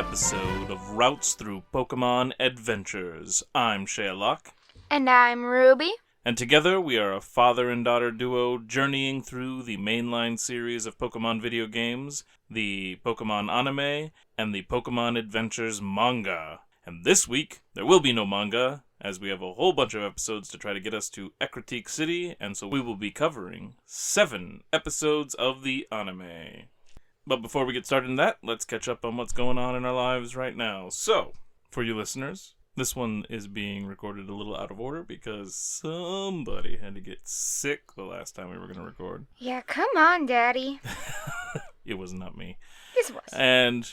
episode of Routes Through Pokemon Adventures. I'm Shea Locke. And I'm Ruby. And together we are a father and daughter duo journeying through the mainline series of Pokemon video games, the Pokemon anime, and the Pokemon Adventures manga. And this week, there will be no manga, as we have a whole bunch of episodes to try to get us to Acquaintances City, and so we will be covering 7 episodes of the anime. But before we get started in that, let's catch up on what's going on in our lives right now. So, for you listeners, this one is being recorded a little out of order because somebody had to get sick the last time we were going to record. Yeah, come on, Daddy. It was not me. This was. And,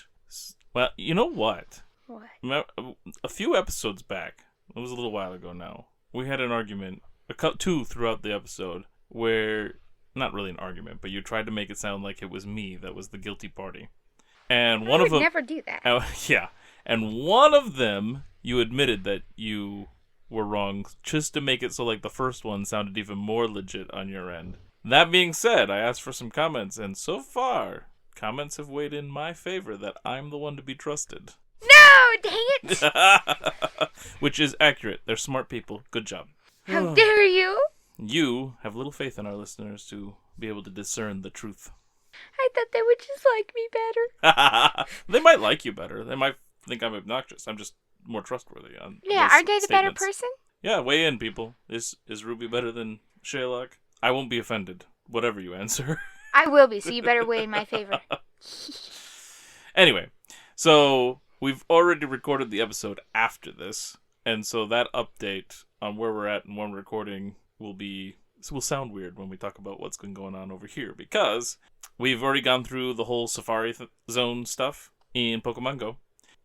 well, you know what? What? A few episodes back, it was a little while ago now, we had an argument, two throughout the episode, where, not really an argument, but you tried to make it sound like it was me that was the guilty party. And one of them... I would never do that. Yeah. And one of them, you admitted that you were wrong, just to make it so like the first one sounded even more legit on your end. That being said, I asked for some comments, and so far, comments have weighed in my favor that I'm the one to be trusted. No, dang it! Which is accurate. They're smart people. Good job. How dare you? You have little faith in our listeners to be able to discern the truth. I thought they would just like me better. They might like you better. They might think I'm obnoxious. I'm just more trustworthy on Yeah, those aren't they the better statements. person? Yeah, weigh in, people. Is Ruby better than Shea Locke? I won't be offended, whatever you answer. I will be, so you better weigh in my favor. Anyway, so we've already recorded the episode after this, and so that update on where we're at and when we're recording will sound weird when we talk about what's been going on over here, because we've already gone through the whole Safari Zone stuff in Pokemon Go,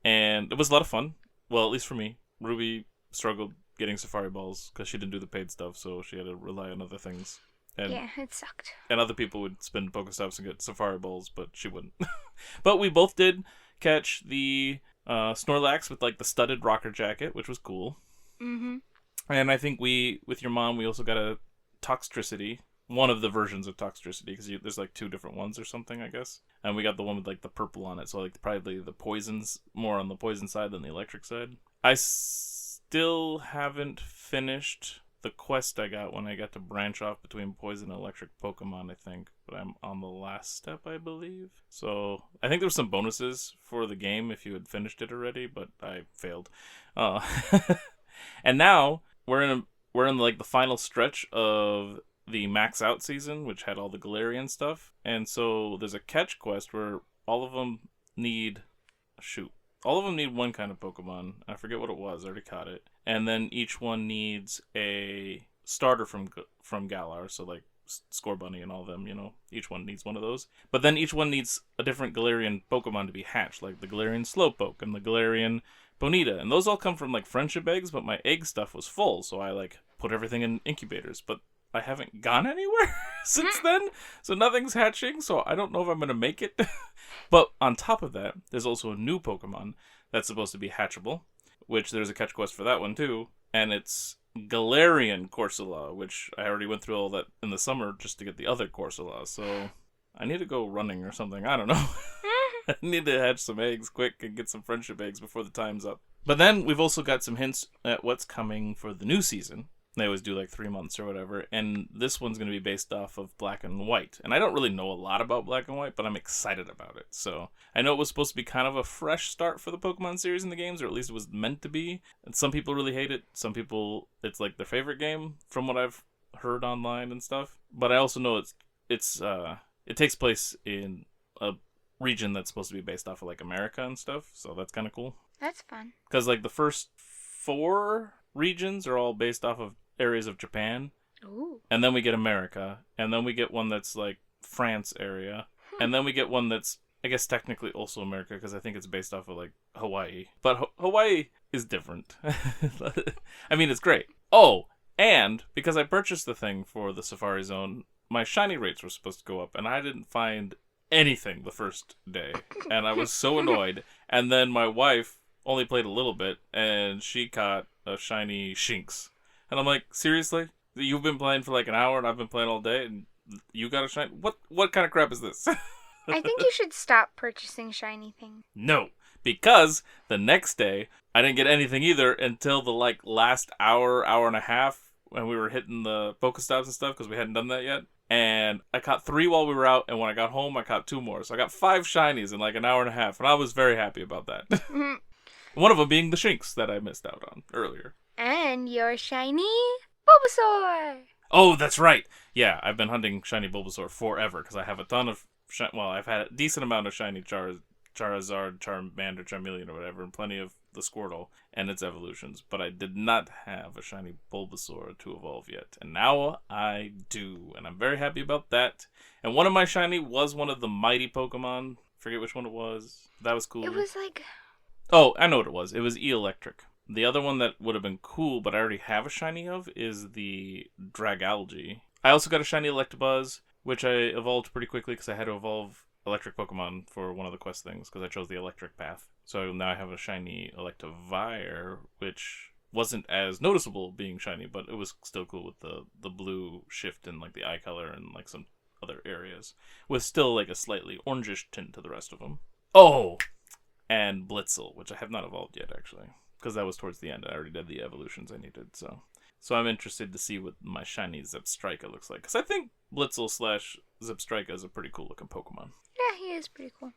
and it was a lot of fun. Well, at least for me. Ruby struggled getting Safari Balls because she didn't do the paid stuff, so she had to rely on other things. And, yeah, it sucked. And other people would spend Pokestops and get Safari Balls, but she wouldn't. But we both did catch the Snorlax with like the studded rocker jacket, which was cool. Mm-hmm. And I think with your mom, we also got a Toxtricity, one of the versions of Toxtricity, because there's like 2 different ones or something, I guess. And we got the one with like the purple on it, so like probably the poisons, more on the poison side than the electric side. I still haven't finished the quest I got when I got to branch off between poison and electric Pokemon, I think. But I'm on the last step, I believe. So I think there were some bonuses for the game if you had finished it already, but I failed. And now we're in like the final stretch of the Max Out season, which had all the Galarian stuff. And so there's a catch quest where all of them need one kind of Pokemon. I forget what it was. I already caught it. And then each one needs a starter from Galar. So like Scorbunny and all of them, each one needs one of those. But then each one needs a different Galarian Pokemon to be hatched, like the Galarian Slowpoke and the Galarian Bonita. And those all come from like friendship eggs, but my egg stuff was full. So I like put everything in incubators. But I haven't gone anywhere since then, so nothing's hatching, so I don't know if I'm going to make it. But on top of that, there's also a new Pokemon that's supposed to be hatchable, which there's a catch quest for that one too, and it's Galarian Corsola, which I already went through all that in the summer just to get the other Corsola, so I need to go running or something, I don't know. I need to hatch some eggs quick and get some friendship eggs before the time's up. But then we've also got some hints at what's coming for the new season. They always do like 3 months or whatever, and this one's going to be based off of Black and White. And I don't really know a lot about Black and White, but I'm excited about it. So I know it was supposed to be kind of a fresh start for the Pokemon series in the games, or at least it was meant to be. And some people really hate it. Some people, it's like their favorite game from what I've heard online and stuff. But I also know it takes place in a region that's supposed to be based off of like America and stuff. So that's kind of cool. That's fun. Because like the first 4 regions are all based off of areas of Japan. Ooh. And then we get America, and then we get one that's like France area, and then we get one that's I guess technically also America because I think it's based off of like Hawaii, but Hawaii is different. I mean, it's great. Oh, and because I purchased the thing for the Safari Zone, my shiny rates were supposed to go up, and I didn't find anything the first day, and I was so annoyed. And then my wife only played a little bit, and she caught a shiny Shinx. And I'm like, seriously? You've been playing for like an hour, and I've been playing all day, and you got a shiny? What kind of crap is this? I think you should stop purchasing shiny things. No, Because the next day, I didn't get anything either until the last hour and a half when we were hitting the Pokestops and stuff because we hadn't done that yet. And I caught 3 while we were out, and when I got home, I caught 2 more. So I got 5 shinies in an hour and a half, and I was very happy about that. One of them being the Shinx that I missed out on earlier. And your shiny Bulbasaur. Oh, that's right. Yeah, I've been hunting shiny Bulbasaur forever because I have a ton of I've had a decent amount of shiny Charizard, Charmander, Charmeleon, or whatever, and plenty of the Squirtle and its evolutions. But I did not have a shiny Bulbasaur to evolve yet, and now I do, and I'm very happy about that. And one of my shiny was one of the mighty Pokemon. Forget which one it was. That was cool. It was Oh, I know what it was. It was Electric. The other one that would have been cool, but I already have a shiny of, is the Dragalge. I also got a shiny Electabuzz, which I evolved pretty quickly because I had to evolve electric Pokemon for one of the quest things because I chose the electric path. So now I have a shiny Electivire, which wasn't as noticeable being shiny, but it was still cool with the blue shift in the eye color and some other areas, with still a slightly orangish tint to the rest of them. Oh, and Blitzel, which I have not evolved yet actually, because that was towards the end. I already did the evolutions I needed, so I'm interested to see what my shiny Zebstrika looks like, because I think Blitzel / Zebstrika is a pretty cool looking Pokemon. Yeah, he is pretty cool.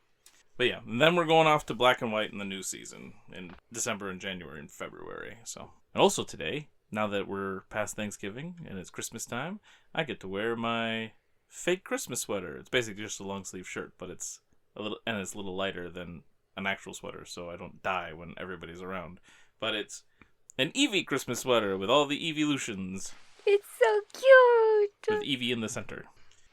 But yeah, and then we're going off to Black and White in the new season in December and January and February. So, and also today, now that we're past Thanksgiving and it's Christmas time, I get to wear my fake Christmas sweater. It's basically just a long sleeve shirt, but it's a little lighter than an actual sweater, so I don't die when everybody's around. But it's an Eevee Christmas sweater with all the Eeveelutions. It's so cute. With Eevee in the center.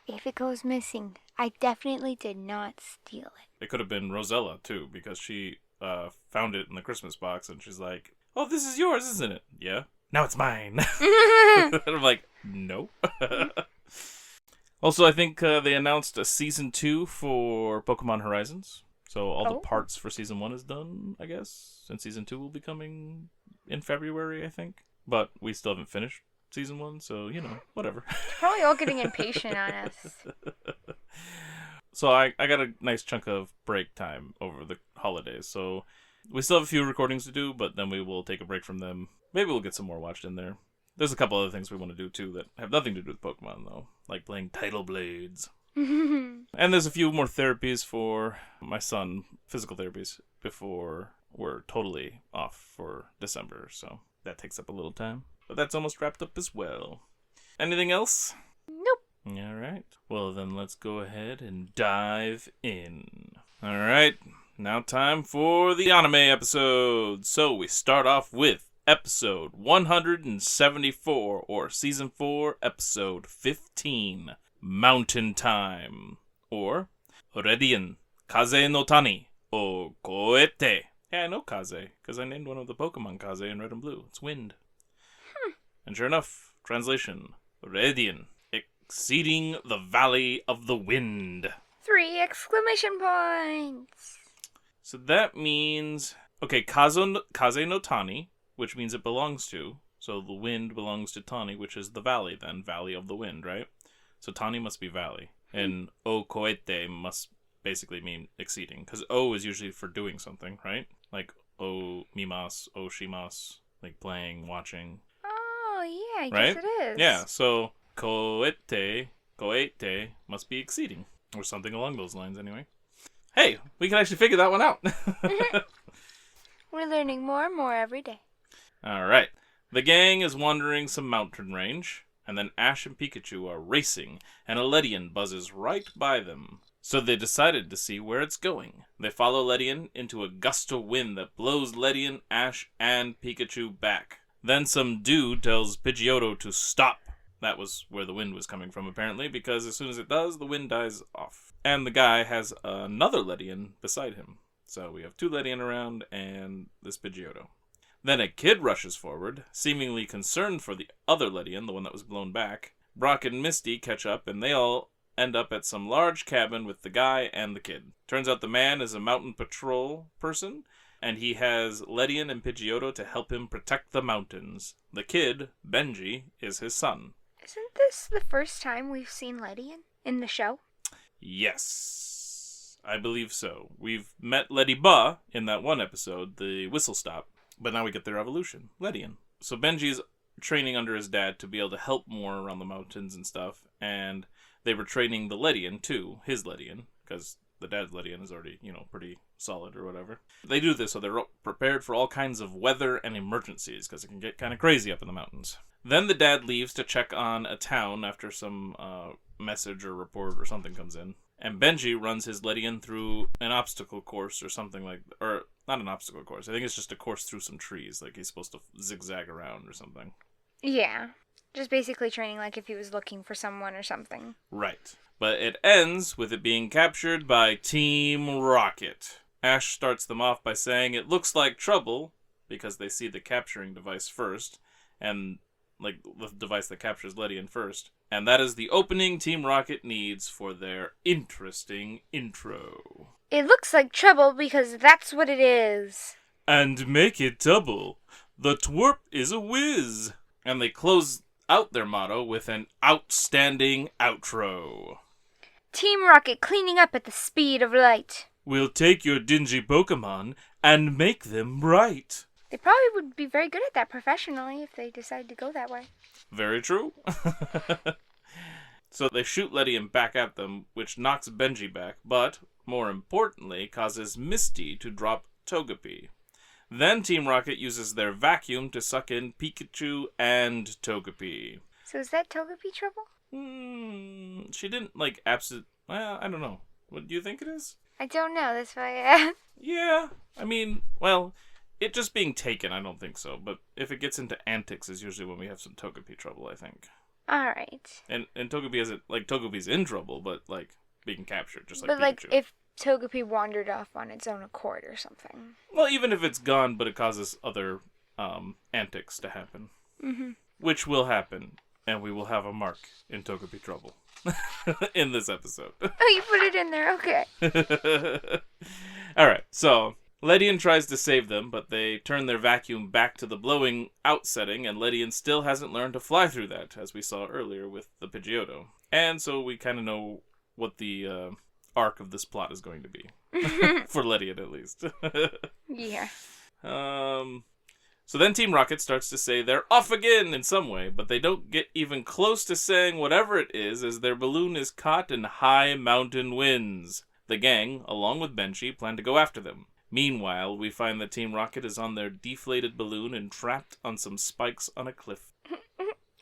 If it goes missing, I definitely did not steal it. It could have been Rosella, too, because she found it in the Christmas box, and she's like, "Oh, this is yours, isn't it?" "Yeah." "Now it's mine." And I'm like, "No." Also, I think they announced a Season 2 for Pokemon Horizons. So all the parts for Season 1 is done, I guess. And Season 2 will be coming in February, I think. But we still haven't finished Season 1, so, whatever. Probably all getting impatient on us. So I got a nice chunk of break time over the holidays. So we still have a few recordings to do, but then we will take a break from them. Maybe we'll get some more watched in there. There's a couple other things we want to do, too, that have nothing to do with Pokemon, though. Like playing Tidal Blades. And there's a few more therapies for my son, physical therapies, before we're totally off for December. So that takes up a little time. But that's almost wrapped up as well. Anything else? Nope. All right. Well, then let's go ahead and dive in. All right. Now time for the anime episode. So we start off with episode 174, or season 4, episode 15. Mountain Time, or Redian, Kaze no Tani, o Koete. Yeah, I know Kaze, because I named one of the Pokemon Kaze in Red and Blue. It's wind. And sure enough, translation, Redian, exceeding the Valley of the Wind. 3 exclamation points! So that means, okay, Kaze no Tani, which means it belongs to, so the wind belongs to Tani, which is the valley then, Valley of the Wind, right? So Tani must be valley. And O Koete must basically mean exceeding. Because O is usually for doing something, right? Like O mimas, O shimas. Like playing, watching. Oh, yeah, I right? guess it is. Yeah, so Koete must be exceeding. Or something along those lines anyway. Hey, we can actually figure that one out. We're learning more and more every day. Alright. The gang is wandering some mountain range. And then Ash and Pikachu are racing, and a Ledian buzzes right by them. So they decided to see where it's going. They follow Ledian into a gust of wind that blows Ledian, Ash, and Pikachu back. Then some dude tells Pidgeotto to stop. That was where the wind was coming from, apparently, because as soon as it does, the wind dies off. And the guy has another Ledian beside him. So we have 2 Ledian around, and this Pidgeotto. Then a kid rushes forward, seemingly concerned for the other Ledian, the one that was blown back. Brock and Misty catch up, and they all end up at some large cabin with the guy and the kid. Turns out the man is a mountain patrol person, and he has Ledian and Pidgeotto to help him protect the mountains. The kid, Benji, is his son. Isn't this the first time we've seen Ledian in the show? Yes. I believe so. We've met Letty Ba in that one episode, the whistle stop, but now we get their evolution, Lettian. So Benji's training under his dad to be able to help more around the mountains and stuff, and they were training the Lettian too, his Lettian, because the dad's Lettian is already, pretty solid or whatever. They do this so they're prepared for all kinds of weather and emergencies, because it can get kind of crazy up in the mountains. Then the dad leaves to check on a town after some message or report or something comes in. And Benji runs his Lettian through an obstacle course or something or not an obstacle course. I think it's just a course through some trees, like he's supposed to zigzag around or something. Yeah. Just basically training like if he was looking for someone or something. Right. But it ends with it being captured by Team Rocket. Ash starts them off by saying it looks like trouble, because they see the capturing device first, and like the device that captures Lettian first. And that is the opening Team Rocket needs for their interesting intro. It looks like trouble because that's what it is. And make it double. The twerp is a whiz. And they close out their motto with an outstanding outro. Team Rocket cleaning up at the speed of light. We'll take your dingy Pokemon and make them bright. They probably would be very good at that professionally if they decide to go that way. Very true. So they shoot Lettian back at them, which knocks Benji back, but, more importantly, causes Misty to drop Togepi. Then Team Rocket uses their vacuum to suck in Pikachu and Togepi. So is that Togepi trouble? She didn't, well, I don't know. What do you think it is? I don't know, that's why I asked. Yeah, I mean, well, it just being taken, I don't think so. But if it gets into antics is usually when we have some Togepi trouble, I think. Alright. And Togepi isn't, Togepi's in trouble, but, being captured, just like But, Pikachu. if Togepi wandered off on its own accord or something. Well, even if it's gone, but it causes other antics to happen. Mm-hmm. Which will happen, and we will have a mark in Togepi trouble in this episode. Oh, you put it in there, okay. Alright, so Lettian tries to save them, but they turn their vacuum back to the blowing out setting, and Lettian still hasn't learned to fly through that, as we saw earlier with the Pidgeotto. And so we kind of know what the arc of this plot is going to be. For Lettian, at least. Yeah. So then Team Rocket starts to say they're off again in some way, but they don't get even close to saying whatever it is, as their balloon is caught in high mountain winds. The gang, along with Benji, plan to go after them. Meanwhile, we find that Team Rocket is on their deflated balloon and trapped on some spikes on a cliff.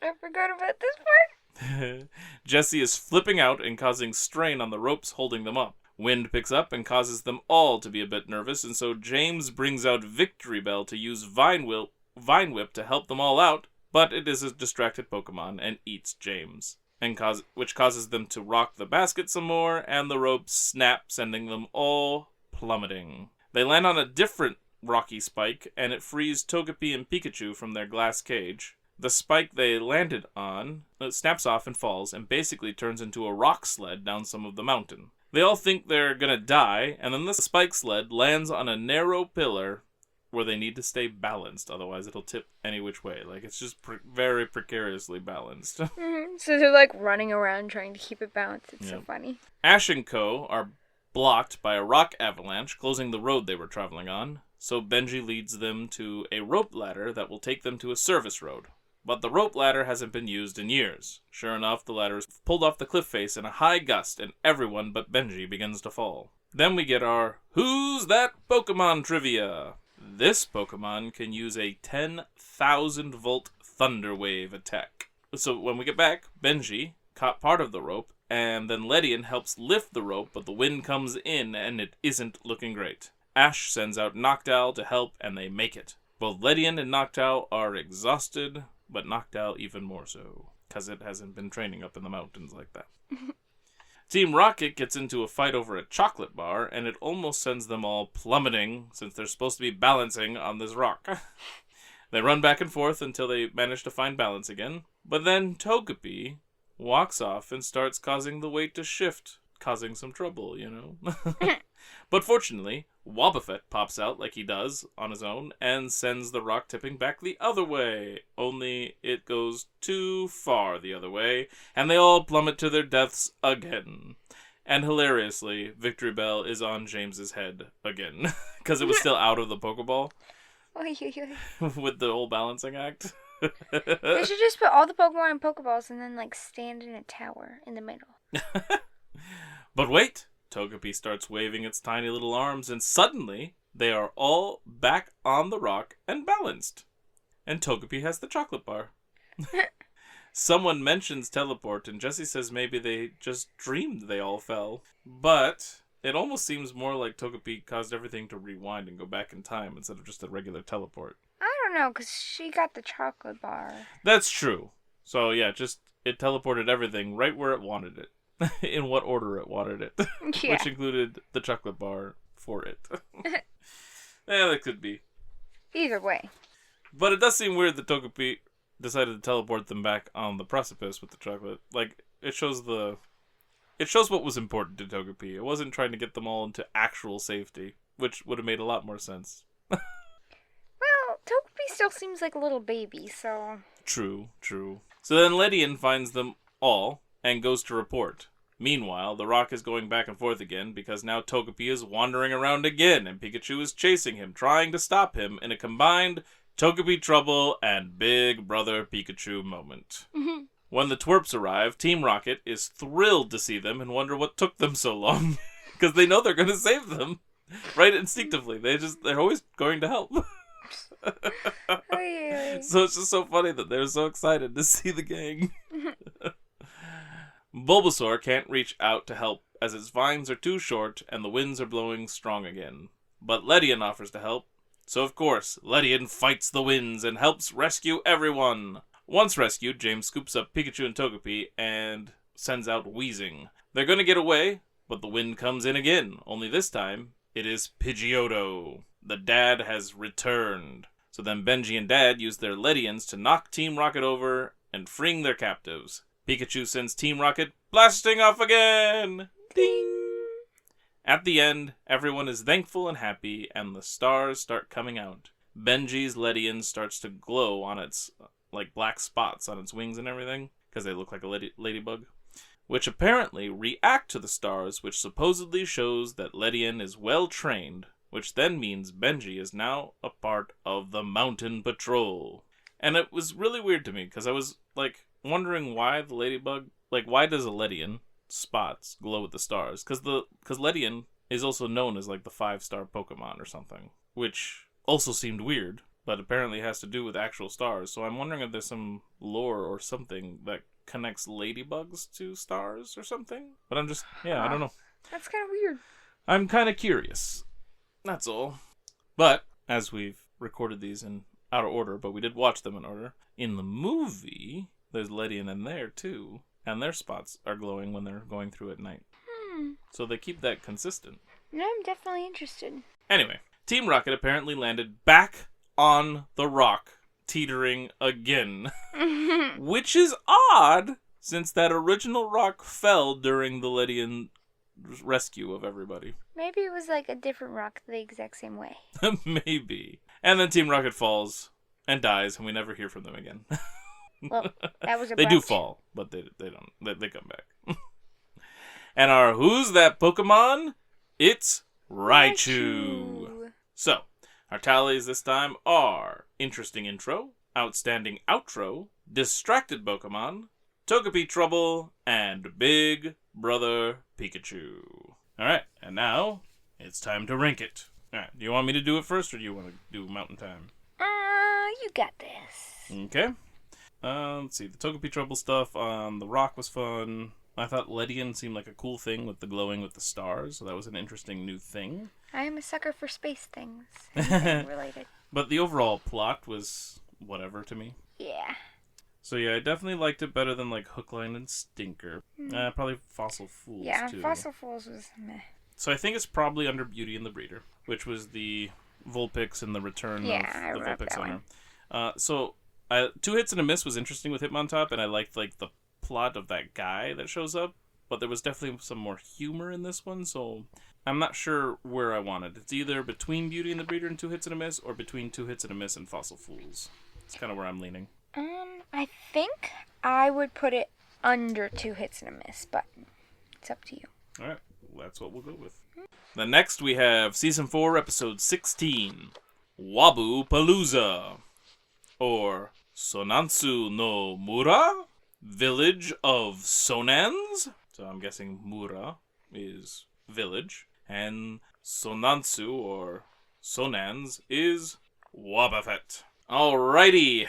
I forgot about this part. Jessie is flipping out and causing strain on the ropes holding them up. Wind picks up and causes them all to be a bit nervous, and so James brings out Victory Bell to use Vine Whip to help them all out, but it is a distracted Pokemon and eats James, which causes them to rock the basket some more, and the ropes snap, sending them all plummeting. They land on a different rocky spike, and it frees Togepi and Pikachu from their glass cage. The spike they landed on snaps off and falls, and basically turns into a rock sled down some of the mountain. They all think they're gonna die, and then the spike sled lands on a narrow pillar where they need to stay balanced, otherwise it'll tip any which way. It's just very precariously balanced. Mm-hmm. So they're running around trying to keep it balanced. It's so funny. Ash and Co. are blocked by a rock avalanche closing the road they were traveling on, so Benji leads them to a rope ladder that will take them to a service road. But the rope ladder hasn't been used in years. Sure enough, the ladder is pulled off the cliff face in a high gust, and everyone but Benji begins to fall. Then we get our Who's That Pokemon trivia. This Pokemon can use a 10,000 volt Thunder Wave attack. So when we get back, Benji caught part of the rope, and then Lettian helps lift the rope, but the wind comes in, and it isn't looking great. Ash sends out Noctowl to help, and they make it. Both Lettian and Noctowl are exhausted, but Noctowl even more so, because it hasn't been training up in the mountains like that. Team Rocket gets into a fight over a chocolate bar, and it almost sends them all plummeting, since they're supposed to be balancing on this rock. They run back and forth until they manage to find balance again, but then Togepi walks off and starts causing the weight to shift, causing some trouble, But fortunately, Wobbuffet pops out like he does on his own and sends the rock tipping back the other way. Only it goes too far the other way, and they all plummet to their deaths again. And hilariously, Victory Bell is on James's head again. Because it was still out of the Pokeball Oy, oy, oy. with the whole balancing act. They should just put all the Pokemon in Pokeballs and then, like, stand in a tower in the middle. But wait! Togepi starts waving its tiny little arms, and suddenly they are all back on the rock and balanced. And Togepi has the chocolate bar. Someone mentions teleport, and Jessie says maybe they just dreamed they all fell. But it almost seems more like Togepi caused everything to rewind and go back in time instead of just a regular teleport. I don't know, because she got the chocolate bar. That's true. So yeah, just it teleported everything right where it wanted it. In what order it wanted it. Yeah. Which included the chocolate bar for it. Yeah, that could be. Either way. But it does seem weird that Togepi decided to teleport them back on the precipice with the chocolate. Like, it shows what was important to Togepi. It wasn't trying to get them all into actual safety, which would have made a lot more sense. Well, Togepi still seems like a little baby, so... True. So then Ledian finds them all and goes to report. Meanwhile, the rock is going back and forth again because now Togepi is wandering around again and Pikachu is chasing him, trying to stop him in a combined Togepi Trouble and Big Brother Pikachu moment. When the twerps arrive, Team Rocket is thrilled to see them and wonder what took them so long because they know they're going to save them. Right, instinctively. They're always going to help. So it's just so funny that they're so excited to see the gang. Bulbasaur can't reach out to help as its vines are too short and the winds are blowing strong again. But Ledian offers to help. So of course, Ledian fights the winds and helps rescue everyone. Once rescued, James scoops up Pikachu and Togepi and sends out Wheezing. They're gonna get away, but the wind comes in again. Only this time, it is Pidgeotto. The dad has returned. So then Benji and Dad use their Ledians to knock Team Rocket over and freeing their captives. Pikachu sends Team Rocket blasting off again! Ding! At the end, everyone is thankful and happy, and the stars start coming out. Benji's Ledian starts to glow on its, like, black spots on its wings and everything, because they look like a ladybug, which apparently react to the stars, which supposedly shows that Ledian is well trained, which then means Benji is now a part of the Mountain Patrol. And it was really weird to me, because I was, like, wondering why the ladybug, like, why does a Ledian spots glow with the stars? Because Ledian is also known as, like, the 5-star Pokemon or something, which also seemed weird, but apparently has to do with actual stars. So I'm wondering if there's some lore or something that connects ladybugs to stars or something. But I'm just, I don't know. That's kind of weird. I'm kind of curious. That's all. But, as we've recorded these in out of order, but we did watch them in order, in the movie, there's Ledian in there too, and their spots are glowing when they're going through at night. So they keep that consistent. No, I'm definitely interested. Anyway, Team Rocket apparently landed back on the rock, teetering again. Which is odd, since that original rock fell during the Ledian rescue of everybody. Maybe it was like a different rock the exact same way. Maybe. And then Team Rocket falls and dies, and we never hear from them again. Well, that was a They do fall, but they don't. They come back. And our Who's That Pokemon? It's Raichu. So, our tallies this time are Interesting Intro, Outstanding Outro, Distracted Pokemon, Togepi Trouble, and Big Brother Pikachu. Alright, and now, it's time to rank it. Alright, do you want me to do it first, or do you want to do Mountain Time? You got this. Okay. Let's see, the Togepi Trouble stuff on the rock was fun. I thought Ledian seemed like a cool thing with the glowing with the stars, so that was an interesting new thing. I am a sucker for space things. Anything related. But the overall plot was whatever to me. Yeah. So yeah, I definitely liked it better than like Hook, Line, and Stinker. Probably Fossil Fools too. Yeah, Fossil Fools was meh. So I think it's probably under Beauty and the Breeder, which was the Vulpix and the return of the Vulpix owner. So 2 Hits and a Miss was interesting with Hitmontop, and I liked like the plot of that guy that shows up, but there was definitely some more humor in this one, so I'm not sure where I want it. It's either between Beauty and the Breeder and 2 Hits and a Miss, or between 2 Hits and a Miss and Fossil Fools. It's kind of where I'm leaning. I think I would put it under 2 Hits and a Miss, but it's up to you. Alright, that's what we'll go with. Then next we have Season 4, Episode 16, Wobbu-Palooza, or Sonansu no Mura, Village of Sonans. So I'm guessing Mura is village, and Sonansu, or Sonans, is Wobbuffet. Alrighty.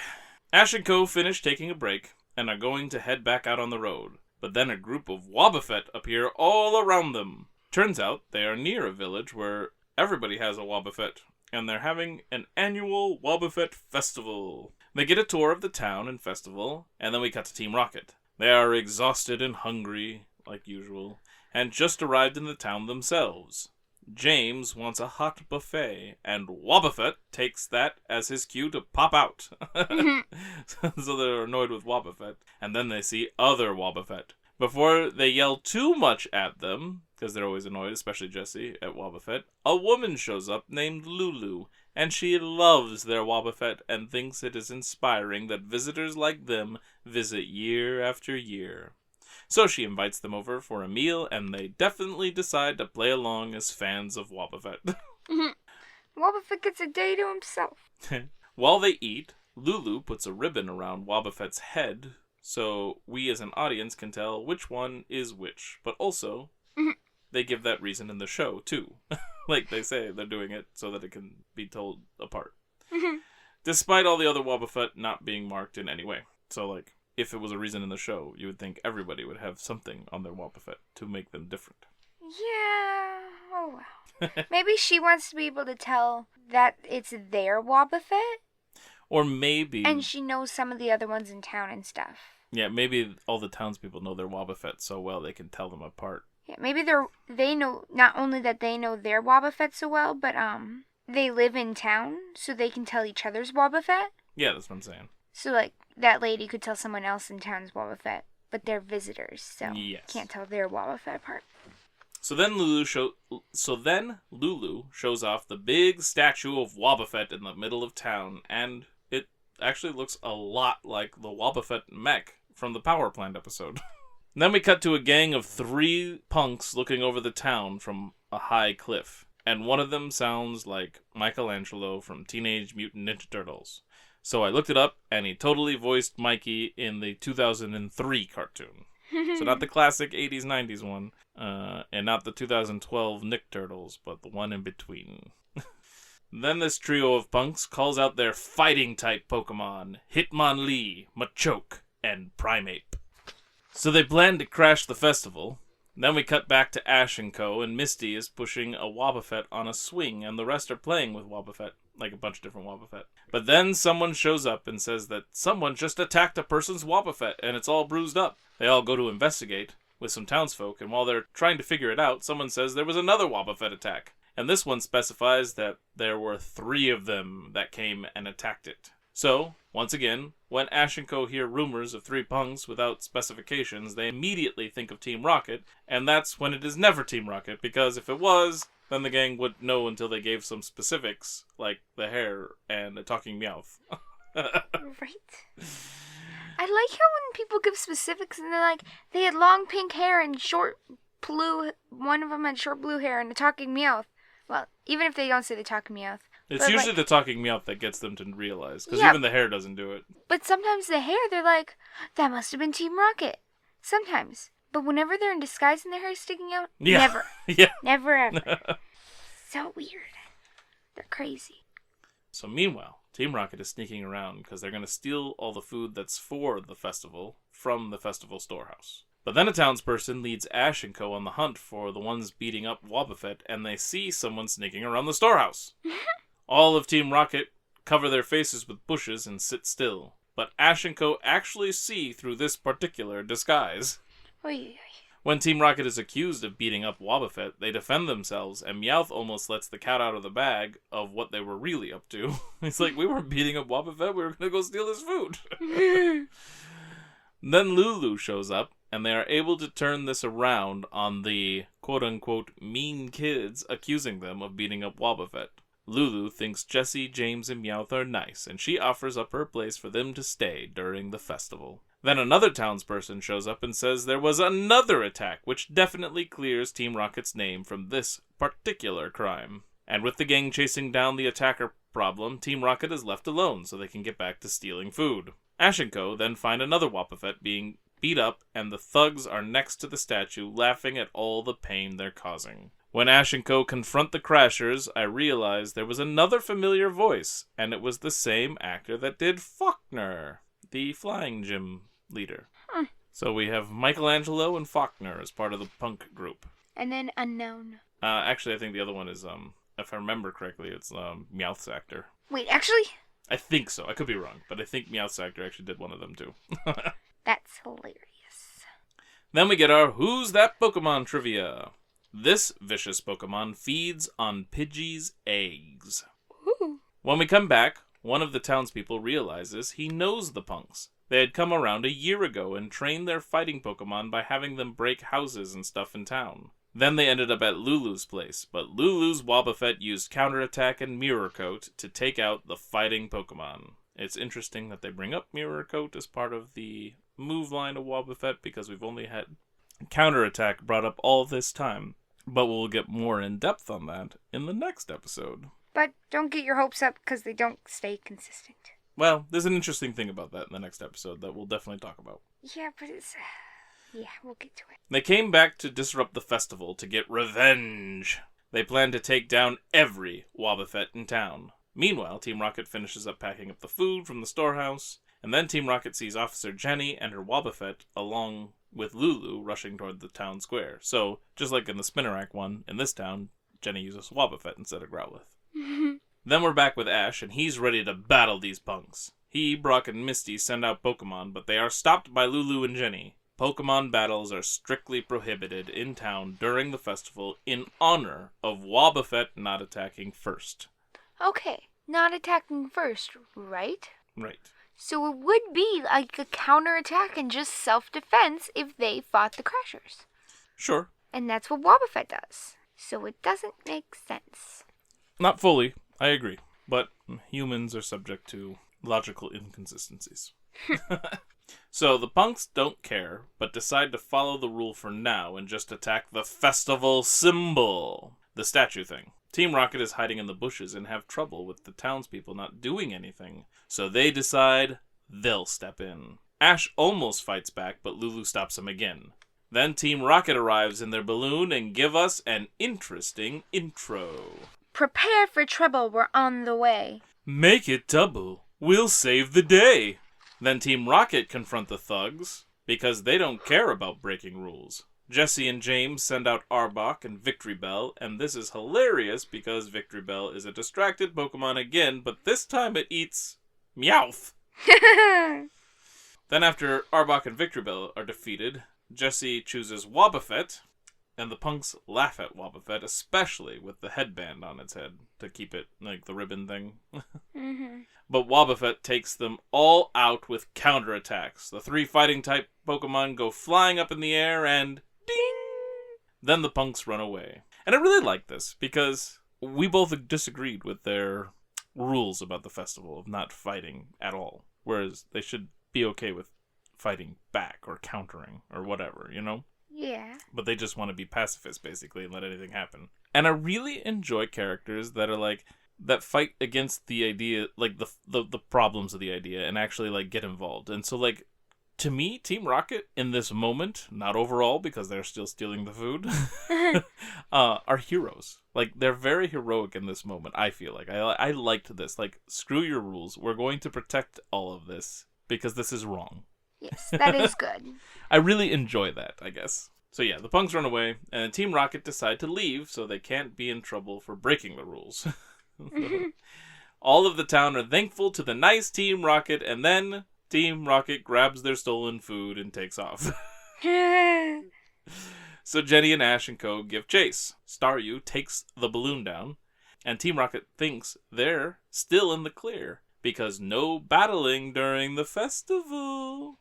Ash and Co. finish taking a break, and are going to head back out on the road. But then a group of Wobbuffet appear all around them. Turns out they are near a village where everybody has a Wobbuffet, and they're having an annual Wobbuffet festival. They get a tour of the town and festival, and then we cut to Team Rocket. They are exhausted and hungry, like usual, and just arrived in the town themselves. James wants a hot buffet, and Wobbuffet takes that as his cue to pop out. So they're annoyed with Wobbuffet, and then they see other Wobbuffet. Before they yell too much at them, because they're always annoyed, especially Jessie, at Wobbuffet, a woman shows up named Lulu, and she loves their Wobbuffet and thinks it is inspiring that visitors like them visit year after year. So she invites them over for a meal, and they definitely decide to play along as fans of Wobbuffet. Wobbuffet gets a day to himself. While they eat, Lulu puts a ribbon around Wobbuffet's head, so we as an audience can tell which one is which. But also, they give that reason in the show, too. Like they say, they're doing it so that it can be told apart. Despite all the other Wobbuffet not being marked in any way. So, like, if it was a reason in the show, you would think everybody would have something on their Wobbuffet to make them different. Yeah. Oh, well. Maybe she wants to be able to tell that it's their Wobbuffet. Or maybe... And she knows some of the other ones in town and stuff. Yeah, maybe all the townspeople know their Wobbuffet so well they can tell them apart. Yeah, maybe they know, not only that they know their Wobbuffet so well, but they live in town, so they can tell each other's Wobbuffet. Yeah, that's what I'm saying. So, like, that lady could tell someone else in town's Wobbuffet, but they're visitors, so can't tell their Wobbuffet apart. So then Lulu shows off the big statue of Wobbuffet in the middle of town, and it actually looks a lot like the Wobbuffet mech from the Power Plant episode. Then we cut to a gang of 3 punks looking over the town from a high cliff, and one of them sounds like Michelangelo from Teenage Mutant Ninja Turtles. So I looked it up, and he totally voiced Mikey in the 2003 cartoon. So not the classic 80s, 90s one, and not the 2012 Nick Turtles, but the one in between. Then this trio of punks calls out their fighting-type Pokemon, Hitmonlee, Machoke, and Primeape. So they plan to crash the festival. Then we cut back to Ash and Co., and Misty is pushing a Wobbuffet on a swing, and the rest are playing with Wobbuffet, like a bunch of different Wobbuffet. But then someone shows up and says that someone just attacked a person's Wobbuffet, and it's all bruised up. They all go to investigate with some townsfolk, and while they're trying to figure it out, someone says there was another Wobbuffet attack. And this one specifies that there were 3 of them that came and attacked it. So, once again, when Ash and Co. hear rumors of 3 punks without specifications, they immediately think of Team Rocket, and that's when it is never Team Rocket, because if it was, then the gang wouldn't know until they gave some specifics, like the hair and a talking Meowth. Right? I like how when people give specifics and they're like, they had long pink hair and short blue, one of them had short blue hair and a talking Meowth. Well, even if they don't say the talking Meowth. It's usually the talking Meowth that gets them to realize, because even the hair doesn't do it. But sometimes the hair, they're like, that must have been Team Rocket. Sometimes. But whenever they're in disguise and their hair is sticking out, never. Never ever. So weird. They're crazy. So meanwhile, Team Rocket is sneaking around because they're going to steal all the food that's for the festival from the festival storehouse. But then a townsperson leads Ash and Co. on the hunt for the ones beating up Wobbuffet, and they see someone sneaking around the storehouse. All of Team Rocket cover their faces with bushes and sit still. But Ash and Co. actually see through this particular disguise. Oy. When Team Rocket is accused of beating up Wobbuffet, they defend themselves, and Meowth almost lets the cat out of the bag of what they were really up to. He's like, we weren't beating up Wobbuffet, we were going to go steal his food. Then Lulu shows up, and they are able to turn this around on the quote-unquote mean kids accusing them of beating up Wobbuffet. Lulu thinks Jessie, James, and Meowth are nice, and she offers up her place for them to stay during the festival. Then another townsperson shows up and says there was another attack, which definitely clears Team Rocket's name from this particular crime. And with the gang chasing down the attacker problem, Team Rocket is left alone so they can get back to stealing food. Ash and Co. then find another Wobbuffet being beat up, and the thugs are next to the statue, laughing at all the pain they're causing. When Ash and Co. confront the Crashers, I realize there was another familiar voice, and it was the same actor that did Faulkner, the flying gym leader. So we have Michelangelo and Faulkner as part of the punk group. And then Unknown. Actually, I think the other one is, if I remember correctly, it's Meowth's actor. Wait, actually? I think so. I could be wrong, but I think Meowth's actor actually did one of them too. That's hilarious. Then we get our Who's That Pokemon trivia. This vicious Pokemon feeds on Pidgey's eggs. Ooh. When we come back, one of the townspeople realizes he knows the punks. They had come around a year ago and trained their fighting Pokemon by having them break houses and stuff in town. Then they ended up at Lulu's place, but Lulu's Wobbuffet used counterattack and Mirror Coat to take out the fighting Pokemon. It's interesting that they bring up Mirror Coat as part of the move line of Wobbuffet because we've only had counterattack brought up all this time. But we'll get more in depth on that in the next episode. But don't get your hopes up because they don't stay consistent. Well, there's an interesting thing about that in the next episode that we'll definitely talk about. Yeah, but it's... Yeah, we'll get to it. They came back to disrupt the festival to get revenge. They plan to take down every Wobbuffet in town. Meanwhile, Team Rocket finishes up packing up the food from the storehouse, and then Team Rocket sees Officer Jenny and her Wobbuffet along with Lulu rushing toward the town square. So, just like in the Spinnerack one, in this town, Jenny uses Wobbuffet instead of Growlithe. Then we're back with Ash, and he's ready to battle these punks. He, Brock, and Misty send out Pokemon, but they are stopped by Lulu and Jenny. Pokemon battles are strictly prohibited in town during the festival in honor of Wobbuffet not attacking first. Okay, not attacking first, right? Right. So it would be like a counterattack and just self-defense if they fought the Crashers. Sure. And that's what Wobbuffet does. So it doesn't make sense. Not fully, I agree. But humans are subject to logical inconsistencies. So the punks don't care, but decide to follow the rule for now and just attack the festival symbol, the statue thing. Team Rocket is hiding in the bushes and have trouble with the townspeople not doing anything, so they decide they'll step in. Ash almost fights back, but Lulu stops him again. Then Team Rocket arrives in their balloon and give us an interesting intro. Prepare for trouble, we're on the way. Make it double, we'll save the day. Then Team Rocket confront the thugs, because they don't care about breaking rules. Jesse and James send out Arbok and Victory Bell, and this is hilarious because Victory Bell is a distracted Pokemon again, but this time it eats Meowth. Then after Arbok and Victory Bell are defeated, Jesse chooses Wobbuffet, and the punks laugh at Wobbuffet, especially with the headband on its head to keep it like the ribbon thing. But Wobbuffet takes them all out with counterattacks. The 3 fighting type Pokemon go flying up in the air and ding! Then the punks run away. And I really like this because we both disagreed with their rules about the festival of not fighting at all. Whereas they should be okay with fighting back or countering or whatever, you know? Yeah. But they just want to be pacifists, basically, and let anything happen. And I really enjoy characters that are like, that fight against the idea, like the problems of the idea, and actually like get involved. And so like, to me, Team Rocket in this moment, not overall because they're still stealing the food, are heroes. Like, they're very heroic in this moment, I feel like. I liked this. Like, screw your rules. We're going to protect all of this because this is wrong. Yes, that is good. I really enjoy that, I guess. So yeah, the punks run away, and Team Rocket decide to leave so they can't be in trouble for breaking the rules. All of the town are thankful to the nice Team Rocket, and then Team Rocket grabs their stolen food and takes off. So Jenny and Ash and Co. give chase. Staryu takes the balloon down, and Team Rocket thinks they're still in the clear because no battling during the festival.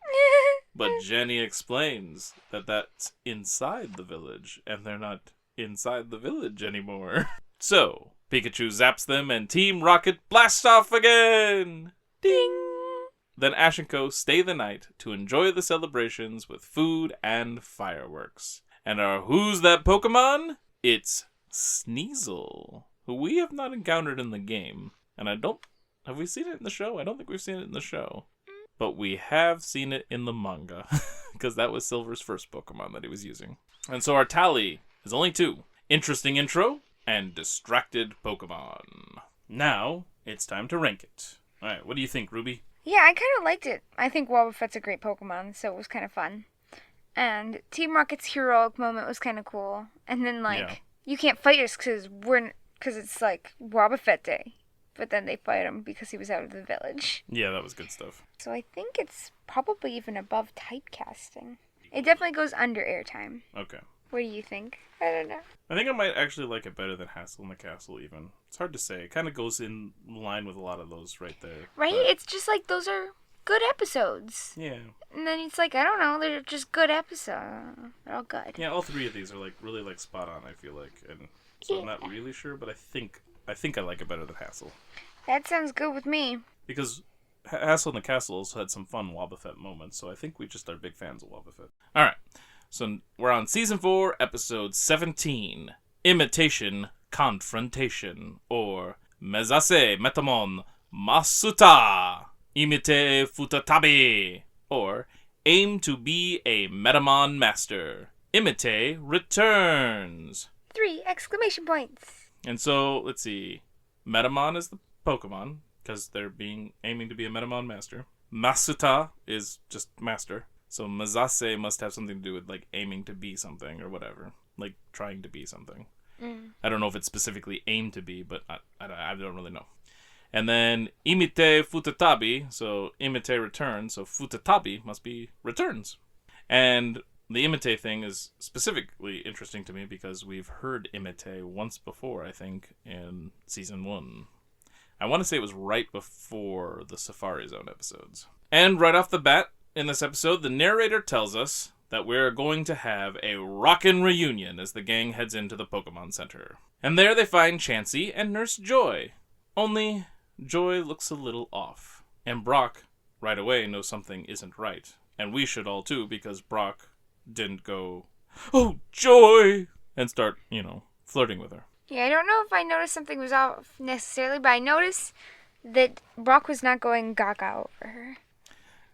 But Jenny explains that that's inside the village, and they're not inside the village anymore. So Pikachu zaps them, and Team Rocket blasts off again! Ding! then Ash and Co. stay the night to enjoy the celebrations with food and fireworks. And our Who's That Pokemon? It's Sneasel, who we have not encountered in the game. And have we seen it in the show? I don't think we've seen it in the show. But we have seen it in the manga, because that was Silver's first Pokemon that he was using. And so our tally is only 2. Interesting intro and distracted Pokemon. Now, it's time to rank it. Alright, what do you think, Ruby? Yeah, I kind of liked it. I think Wobbuffet's a great Pokemon, so it was kind of fun. And Team Rocket's heroic moment was kind of cool. And then, you can't fight us because it's, Wobbuffet Day. But then they fight him because he was out of the village. Yeah, that was good stuff. So I think it's probably even above typecasting. It definitely goes under airtime. Okay. What do you think? I don't know. I think I might actually like it better than Hassel in the Castle, even. It's hard to say. It kind of goes in line with a lot of those right there. Right? But... It's just those are good episodes. Yeah. And then it's I don't know, they're just good episodes. They're all good. Yeah, all 3 of these are really spot on, I feel like. And so I'm not really sure, but I think I like it better than Hassel. That sounds good with me. Because Hassel in the Castle also had some fun Wobbuffet moments, so I think we just are big fans of Wobbuffet. Alright, so we're on Season 4, Episode 17, Imitation, Confrontation, or Mezase Metamon Masuta, Imite Futatabi, or Aim to be a Metamon Master, Imite Returns. 3 exclamation points. And so, let's see, Metamon is the Pokemon, because they're aiming to be a Metamon Master. Masuta is just Master. So Mazase must have something to do with, aiming to be something or whatever. Trying to be something. I don't know if it's specifically aim to be, but I don't really know. And then Imite Futatabi, so Imite Returns, so Futatabi must be Returns. And the Imite thing is specifically interesting to me because we've heard Imite once before, I think, in Season 1. I want to say it was right before the Safari Zone episodes. And right off the bat, in this episode, the narrator tells us that we're going to have a rockin' reunion as the gang heads into the Pokemon Center. And there they find Chansey and Nurse Joy. Only, Joy looks a little off. And Brock, right away, knows something isn't right. And we should all too, because Brock didn't go, "Oh, Joy!" and start, flirting with her. Yeah, I don't know if I noticed something was off necessarily, but I noticed that Brock was not going gaga over her.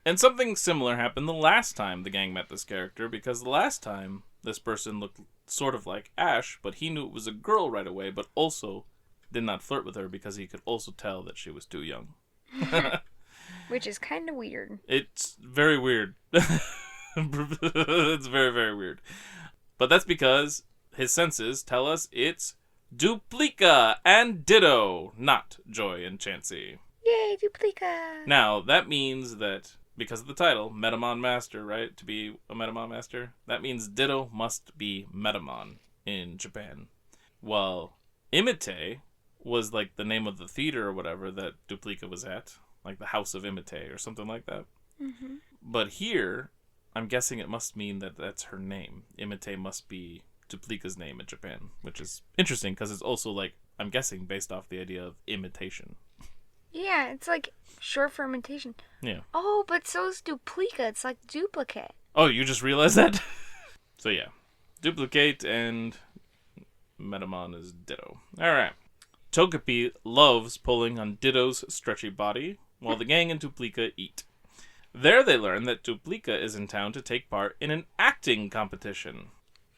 And something similar happened the last time the gang met this character, because the last time this person looked sort of like Ash, but he knew it was a girl right away, but also did not flirt with her because he could also tell that she was too young. Which is kind of weird. It's very weird. It's very, very weird. But that's because his senses tell us it's Duplica and Ditto, not Joy and Chansey. Yay, Duplica! Now, that means that, because of the title, Metamon Master, right? To be a Metamon Master, that means Ditto must be Metamon in Japan. Well, Imite was the name of the theater or whatever that Duplica was at. The House of Imite or something like that. Mm-hmm. But here, I'm guessing it must mean that that's her name. Imite must be Duplica's name in Japan, which is interesting because it's also I'm guessing based off the idea of imitation. Yeah, it's short for imitation. Yeah. Oh, but so's Duplica. It's duplicate. Oh, you just realized that? So yeah, Duplicate and Metamon is Ditto. Alright. Togepi loves pulling on Ditto's stretchy body, while the gang and Duplica eat. There they learn that Duplica is in town to take part in an acting competition.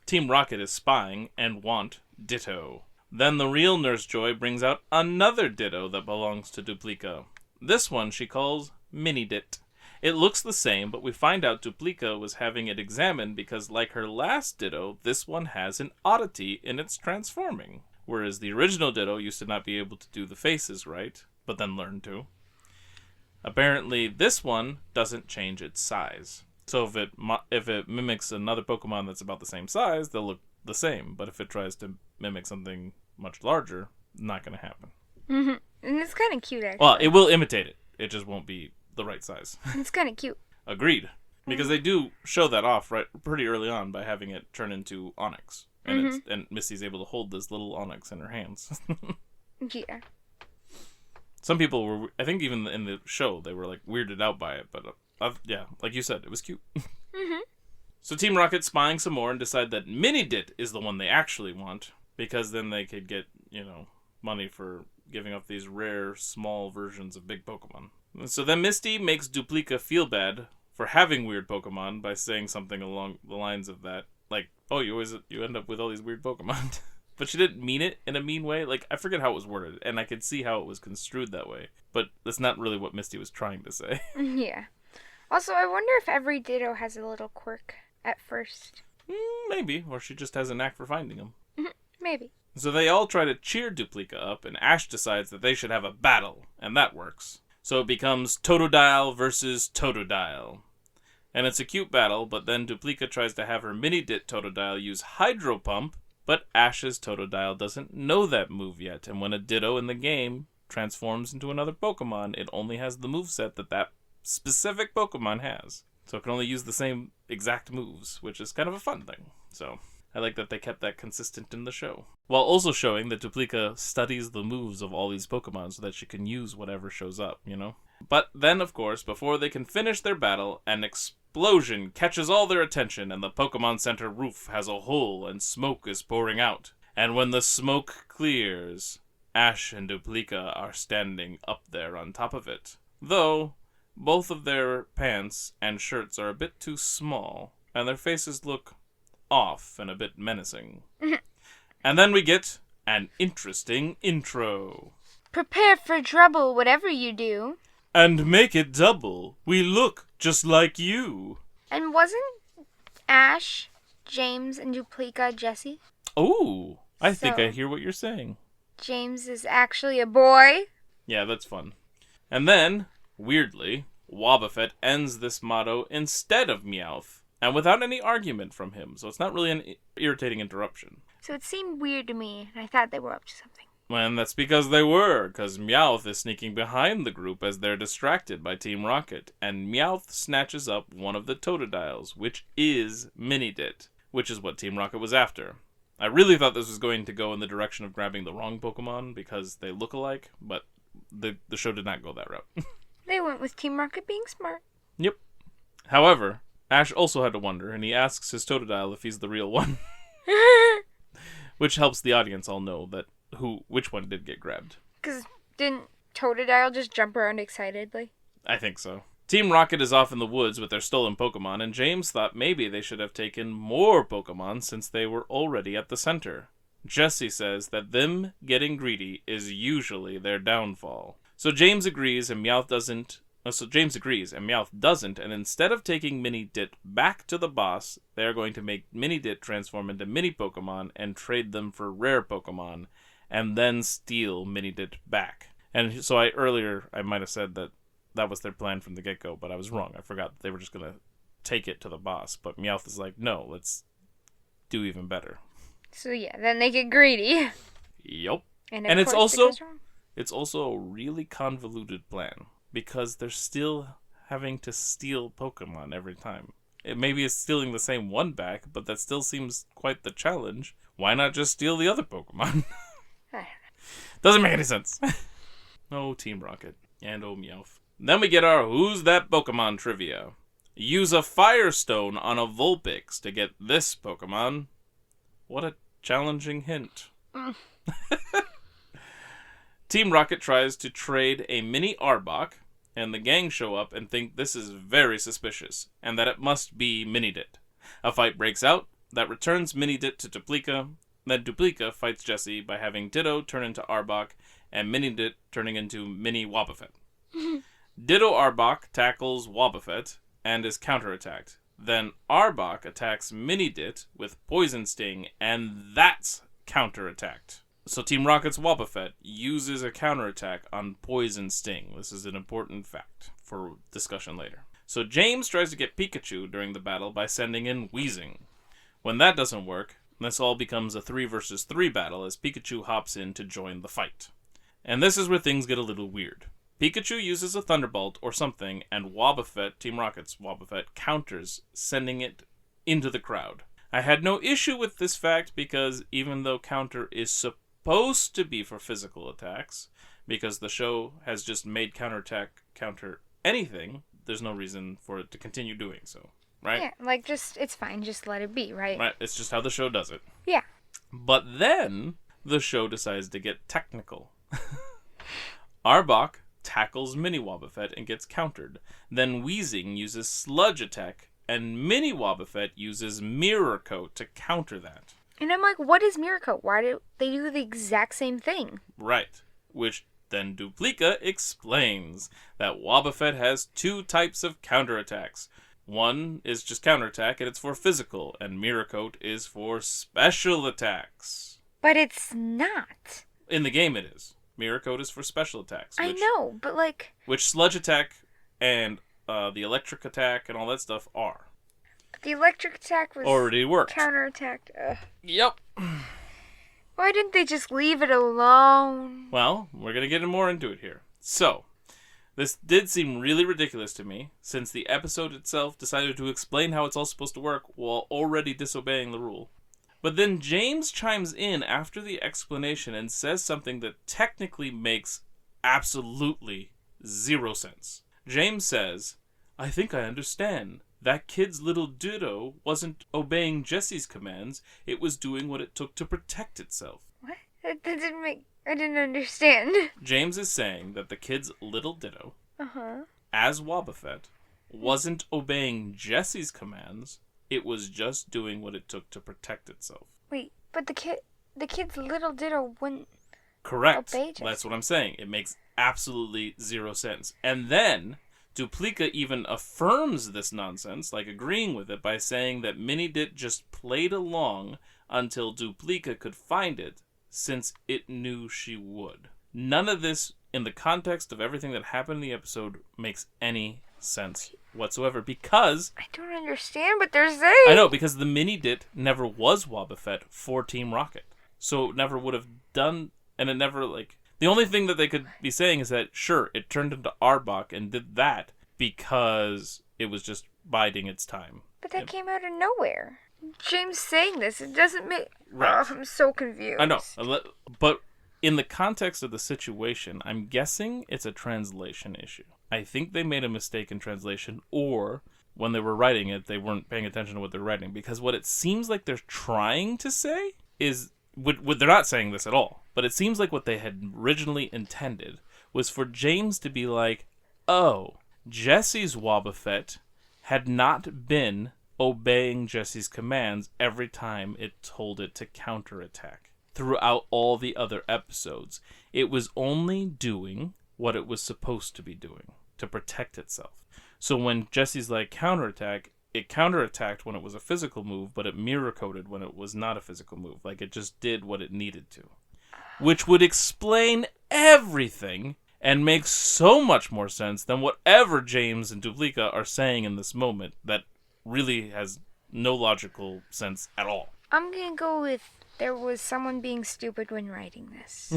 Team Rocket is spying and want Ditto. Then the real Nurse Joy brings out another Ditto that belongs to Duplica. This one she calls Mini-Dit. It looks the same, but we find out Duplica was having it examined because, like her last Ditto, this one has an oddity in its transforming. Whereas the original Ditto used to not be able to do the faces right, but then learned to. Apparently, this one doesn't change its size. So if it mimics another Pokemon that's about the same size, they'll look the same. But if it tries to mimic something much larger, not going to happen. Mm-hmm. And it's kind of cute, actually. Well, it will imitate it. It just won't be the right size. It's kind of cute. Agreed. Because they do show that off pretty early on by having it turn into Onyx. And and Misty's able to hold this little Onyx in her hands. Yeah. Some people were, I think even in the show, they were like weirded out by it. But yeah, like you said, it was cute. Mm-hmm. So Team Rocket spying some more and decide that Mini-Dit is the one they actually want. Because then they could get, money for giving up these rare, small versions of big Pokemon. So then Misty makes Duplica feel bad for having weird Pokemon by saying something along the lines of that. Like, oh, you end up with all these weird Pokemon. But she didn't mean it in a mean way. Like, I forget how it was worded, and I could see how it was construed that way. But that's not really what Misty was trying to say. Yeah. Also, I wonder if every Ditto has a little quirk at first. Maybe, or she just has a knack for finding them. Maybe. So they all try to cheer Duplica up, and Ash decides that they should have a battle, and that works. So it becomes Totodile versus Totodile. And it's a cute battle, but then Duplica tries to have her Mini-Dit Totodile use Hydro Pump, but Ash's Totodile doesn't know that move yet, and when a Ditto in the game transforms into another Pokemon, it only has the moveset that specific Pokemon has. So it can only use the same exact moves, which is kind of a fun thing. So I like that they kept that consistent in the show. While also showing that Duplica studies the moves of all these Pokemon so that she can use whatever shows up, But then, of course, before they can finish their battle, an explosion catches all their attention and the Pokemon Center roof has a hole and smoke is pouring out. And when the smoke clears, Ash and Duplica are standing up there on top of it. Though both of their pants and shirts are a bit too small, and their faces look off and a bit menacing. And then we get an interesting intro. Prepare for trouble, whatever you do. And make it double. We look just like you. And wasn't Ash, James, and Duplica Jessie? Oh, I think I hear what you're saying. James is actually a boy? Yeah, that's fun. And then, weirdly, Wobbuffet ends this motto instead of Meowth, and without any argument from him, so it's not really an irritating interruption. So it seemed weird to me, and I thought they were up to something. And that's because they were, because Meowth is sneaking behind the group as they're distracted by Team Rocket, and Meowth snatches up one of the Totodiles, which is Mini-Dit, which is what Team Rocket was after. I really thought this was going to go in the direction of grabbing the wrong Pokemon because they look alike, but the show did not go that route. They went with Team Rocket being smart. Yep. However, Ash also had to wonder, and he asks his Totodile if he's the real one. Which helps the audience all know that which one did get grabbed. Because didn't Totodile just jump around excitedly? I think so. Team Rocket is off in the woods with their stolen Pokemon, and James thought maybe they should have taken more Pokemon since they were already at the center. Jessie says that them getting greedy is usually their downfall. So James agrees, and Meowth doesn't. And instead of taking Mini-Dit back to the boss, they are going to make Mini-Dit transform into mini Pokemon and trade them for rare Pokemon, and then steal Mini-Dit back. And so I might have said that was their plan from the get-go, but I was wrong. I forgot that they were just going to take it to the boss. But Meowth is like, no, let's do even better. So yeah, then they get greedy. Yup. And it's also a really convoluted plan, because they're still having to steal Pokemon every time. It maybe is stealing the same one back, but that still seems quite the challenge. Why not just steal the other Pokemon? Doesn't make any sense. Oh, Team Rocket. And oh, Meowth. Then we get our Who's That Pokemon trivia. Use a Firestone on a Vulpix to get this Pokemon. What a challenging hint. Team Rocket tries to trade a mini Arbok, and the gang show up and think this is very suspicious, and that it must be Mini-Dit. A fight breaks out that returns Mini-Dit to Duplica. Then Duplica fights Jessie by having Ditto turn into Arbok, and Mini-Dit turning into mini Wobbuffet. Ditto Arbok tackles Wobbuffet and is counterattacked. Then Arbok attacks Mini-Dit with Poison Sting, and that's counterattacked. So Team Rocket's Wobbuffet uses a counterattack on Poison Sting. This is an important fact for discussion later. So James tries to get Pikachu during the battle by sending in Weezing. When that doesn't work, this all becomes a 3 versus 3 battle as Pikachu hops in to join the fight. And this is where things get a little weird. Pikachu uses a Thunderbolt or something, and Wobbuffet, Team Rocket's Wobbuffet, counters, sending it into the crowd. I had no issue with this fact because even though counter is supposed to be for physical attacks, because the show has just made counterattack counter anything. There's no reason for it to continue doing so, right? Yeah, like, it's fine. Just let it be, right? Right. It's just how the show does it. Yeah. But then the show decides to get technical. Arbok tackles Mini Wobbuffet and gets countered. Then Weezing uses Sludge Attack, and Mini Wobbuffet uses Mirror Coat to counter that. And I'm like, what is Mirror Coat? Why do they do the exact same thing? Right. Which then Duplica explains that Wobbuffet has 2 types of counterattacks. One is just counterattack and it's for physical, and Mirror Coat is for special attacks. But it's not. In the game it is. Mirror Coat is for special attacks. I know, but like... Which Sludge Attack and the Electric Attack and all that stuff are. But the Electric Attack was... Already worked. Counterattacked. Ugh. Yep. Why didn't they just leave it alone? Well, we're going to get more into it here. So, this did seem really ridiculous to me, since the episode itself decided to explain how it's all supposed to work while already disobeying the rule. But then James chimes in after the explanation and says something that technically makes absolutely 0 sense. James says, "I think I understand. That kid's little ditto wasn't obeying Jessie's commands, it was doing what it took to protect itself." What? That didn't make... I didn't understand. James is saying that the kid's little ditto, Uh-huh. as Wobbuffet, wasn't obeying Jessie's commands, it was just doing what it took to protect itself. Wait, but the kid's little ditto wouldn't... Correct. Obey Jessie. That's what I'm saying. It makes absolutely 0 sense. And then Duplica even affirms this nonsense, like agreeing with it, by saying that Minidit just played along until Duplica could find it, since it knew she would. None of this, in the context of everything that happened in the episode, makes any sense whatsoever, because... I don't understand what they're saying. I know, because the Minidit never was Wobbuffet for Team Rocket. So it never would have done... And it never, like... The only thing that they could be saying is that, sure, it turned into Arbok and did that because it was just biding its time. But that came out of nowhere. James saying this, it doesn't make... Right. Oh, I'm so confused. I know. But in the context of the situation, I'm guessing it's a translation issue. I think they made a mistake in translation, or when they were writing it, they weren't paying attention to what they're writing. Because what it seems like they're trying to say is... They're not saying this at all, but it seems like what they had originally intended was for James to be like, oh, Jessie's Wobbuffet had not been obeying Jessie's commands every time it told it to counterattack. Throughout all the other episodes, it was only doing what it was supposed to be doing to protect itself. So when Jessie's like counterattack, it counterattacked when it was a physical move, but it mirror-coated when it was not a physical move. Like, it just did what it needed to. Which would explain everything and make so much more sense than whatever James and Duplica are saying in this moment that really has no logical sense at all. I'm gonna go with there was someone being stupid when writing this.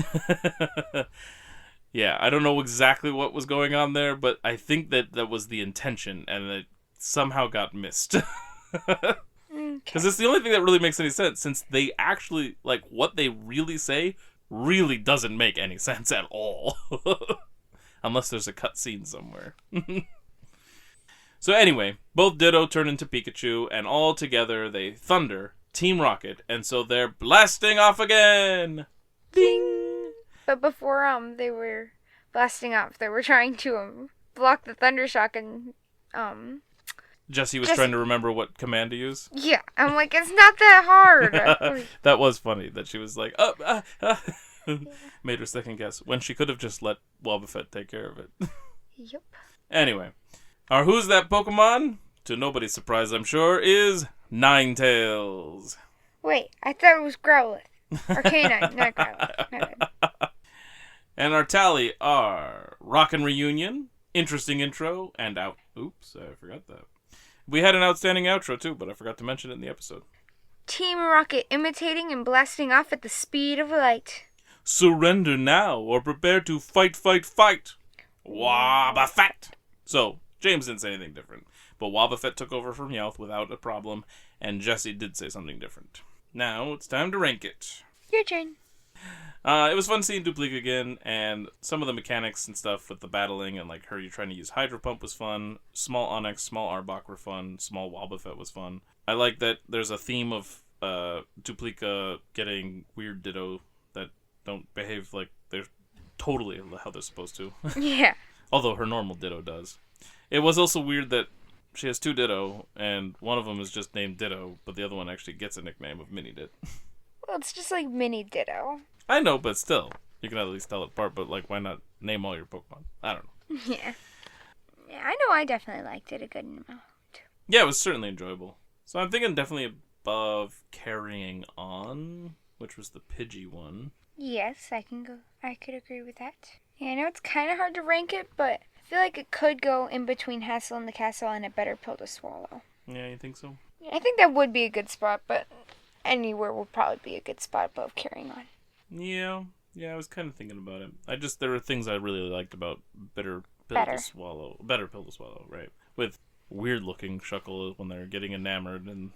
Yeah, I don't know exactly what was going on there, but I think that was the intention, and it somehow got missed. Because it's the only thing that really makes any sense, since they actually, like, what they really say really doesn't make any sense at all. Unless there's a cutscene somewhere. So anyway, both Ditto turn into Pikachu, and all together they thunder Team Rocket, and so they're blasting off again! Ding! But before they were blasting off, they were trying to block the Thundershock, and Jessie was trying to remember what command to use. Yeah, I'm like, it's not that hard. That was funny, that she was like, made her second guess, when she could have just let Wobbuffet take care of it. Yep. Anyway, our Who's That Pokemon, to nobody's surprise I'm sure, is Ninetales. Wait, I thought it was Growlithe. Or Canine, not Growlithe. My bad. And our tally are Rockin' Reunion, Interesting Intro, and out. Oops, I forgot that. We had an outstanding outro too, but I forgot to mention it in the episode. Team Rocket imitating and blasting off at the speed of light. Surrender now, or prepare to fight, fight, fight. Wobbuffet. So, James didn't say anything different, but Wobbuffet took over from Meowth without a problem, and Jessie did say something different. Now, it's time to rank it. Your turn. It was fun seeing Duplica again, and some of the mechanics and stuff with the battling and like her you trying to use Hydro Pump was fun. Small Onyx, small Arbok were fun. Small Wobbuffet was fun. I like that there's a theme of Duplica getting weird Ditto that don't behave like they're totally how they're supposed to. Yeah. Although her normal Ditto does. It was also weird that she has 2 Ditto, and one of them is just named Ditto, but the other one actually gets a nickname of Mini Dit. Well, it's just like mini Ditto. I know, but still. You can at least tell it apart, but like, why not name all your Pokemon? I don't know. Yeah. Yeah, I know I definitely liked it a good amount. Yeah, it was certainly enjoyable. So I'm thinking definitely above Carrying On, which was the Pidgey one. Yes, I could agree with that. Yeah, I know it's kind of hard to rank it, but I feel like it could go in between Hassel in the Castle and A Better Pill to Swallow. Yeah, you think so? I think that would be a good spot, but anywhere would probably be a good spot above Carrying On. Yeah, I was kind of thinking about it. There were things I really liked about Better Pill to Swallow, right? With weird-looking Shuckle when they're getting enamored, and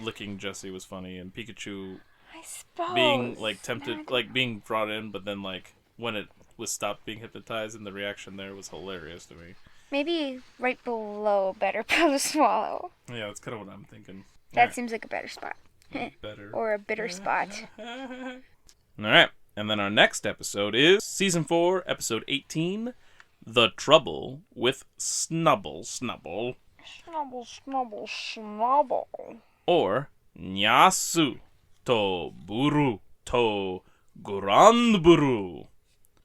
licking Jessie was funny, and Pikachu I suppose being like tempted, like being brought in, but then like when it was stopped being hypnotized, and the reaction there was hilarious to me. Maybe right below Better Pill to Swallow. Yeah, that's kind of what I'm thinking. That seems like a better spot. Better. Or a bitter spot. Alright, and then our next episode is Season 4, Episode 18, The Trouble with Snubble. Snubble. Or Nyasu to Buru to Granburu,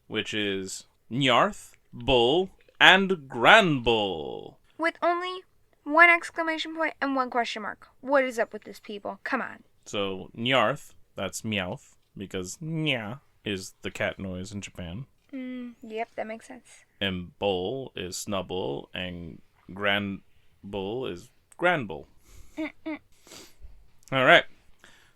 which is Nyarth, Bull, and Gran Bull. With only one exclamation point and one question mark. What is up with this, people? Come on. So Nyarth, that's Meowth, because Nya is the cat noise in Japan. Yep, that makes sense. And Bull is Snubble, and Gran Bull is Gran Bull. Alright.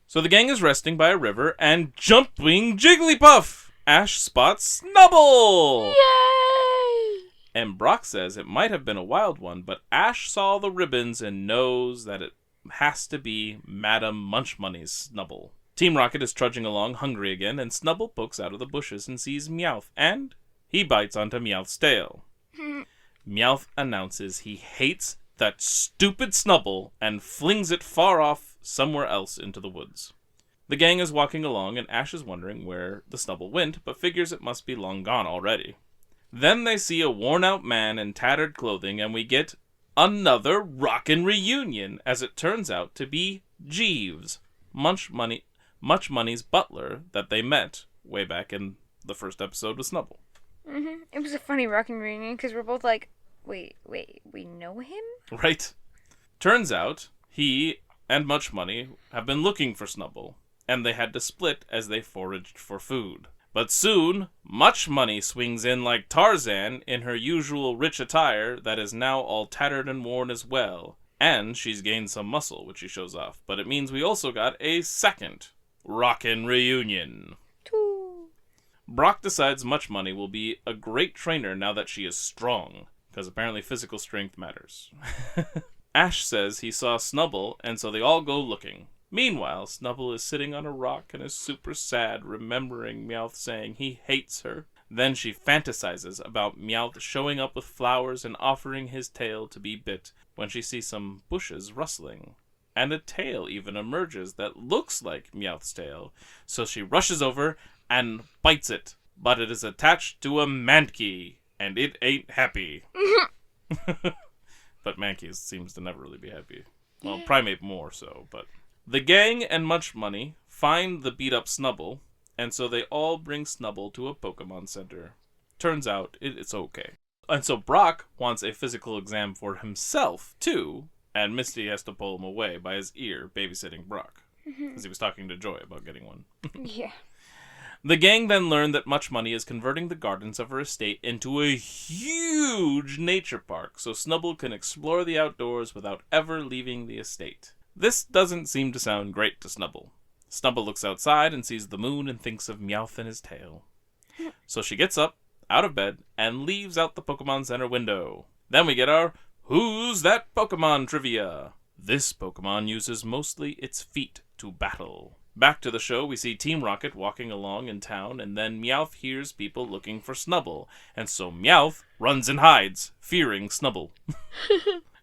So the gang is resting by a river, and jumping Jigglypuff! Ash spots Snubble! Yay! And Brock says it might have been a wild one, but Ash saw the ribbons and knows that it has to be Madam Munchmoney's Snubble. Team Rocket is trudging along hungry again, and Snubble pokes out of the bushes and sees Meowth, and he bites onto Meowth's tail. Meowth announces he hates that stupid Snubble and flings it far off somewhere else into the woods. The gang is walking along, and Ash is wondering where the Snubble went, but figures it must be long gone already. Then they see a worn-out man in tattered clothing, and we get another rockin' reunion, as it turns out to be Jeeves, Much Money's butler that they met way back in the first episode with Snubble. It was a funny rockin' reunion, because we're both like, wait, we know him? Right. Turns out, he and Much Money have been looking for Snubble, and they had to split as they foraged for food. But soon, Much Money swings in like Tarzan in her usual rich attire that is now all tattered and worn as well. And she's gained some muscle, which she shows off. But it means we also got a second rockin' reunion. Brock decides Much Money will be a great trainer now that she is strong, because apparently physical strength matters. Ash says he saw Snubble, and so they all go looking. Meanwhile, Snubble is sitting on a rock and is super sad, remembering Meowth saying he hates her. Then she fantasizes about Meowth showing up with flowers and offering his tail to be bit when she sees some bushes rustling. And a tail even emerges that looks like Meowth's tail, so she rushes over and bites it. But it is attached to a Mankey, and it ain't happy. But Mankey seems to never really be happy. Well, Primate more so, but... The gang and Much Money find the beat-up Snubble, and so they all bring Snubble to a Pokemon Center. Turns out, it's okay. And so Brock wants a physical exam for himself, too, and Misty has to pull him away by his ear, babysitting Brock. Because he was talking to Joy about getting one. Yeah. The gang then learn that Much Money is converting the gardens of her estate into a huge nature park, so Snubble can explore the outdoors without ever leaving the estate. This doesn't seem to sound great to Snubble. Snubble looks outside and sees the moon and thinks of Meowth and his tail. So she gets up, out of bed, and leaves out the Pokemon Center window. Then we get our Who's That Pokemon trivia. This Pokemon uses mostly its feet to battle. Back to the show, we see Team Rocket walking along in town, and then Meowth hears people looking for Snubbull, and so Meowth runs and hides, fearing Snubbull.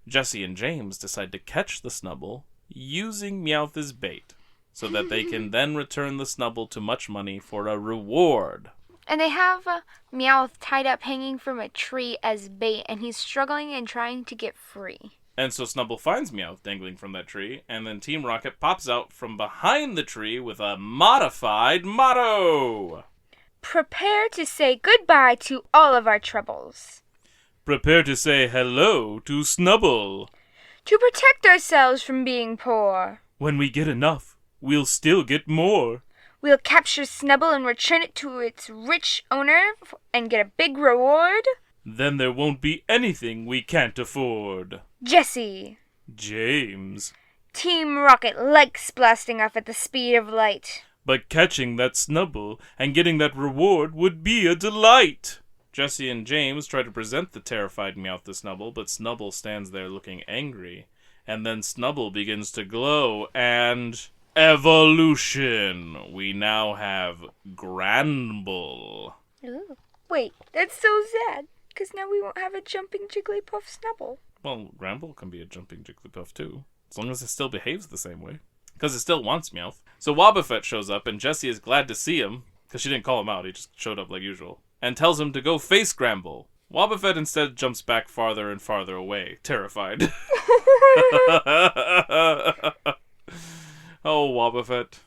Jessie and James decide to catch the Snubbull, using Meowth as bait, so that they can then return the Snubbull to Much Money for a reward. And they have Meowth tied up hanging from a tree as bait, and he's struggling and trying to get free. And so Snubbull finds Meowth dangling from that tree, and then Team Rocket pops out from behind the tree with a modified motto. Prepare to say goodbye to all of our troubles. Prepare to say hello to Snubbull. To protect ourselves from being poor. When we get enough, we'll still get more. We'll capture Snubbull and return it to its rich owner and get a big reward. Then there won't be anything we can't afford. Jessie. James. Team Rocket likes blasting off at the speed of light. But catching that Snubbull and getting that reward would be a delight. Jessie and James try to present the terrified Meowth to Snubbull, but Snubbull stands there looking angry. And then Snubbull begins to glow, and... evolution! We now have Granbull. Ooh. Wait, that's so sad, because now we won't have a jumping Jigglypuff Snubbull. Well, Granbull can be a jumping Jigglypuff too, as long as it still behaves the same way. Because it still wants Meowth. So Wobbuffet shows up, and Jessie is glad to see him, because she didn't call him out, he just showed up like usual, and tells him to go face Granbull. Wobbuffet instead jumps back farther and farther away, terrified. Oh, Wobbuffet.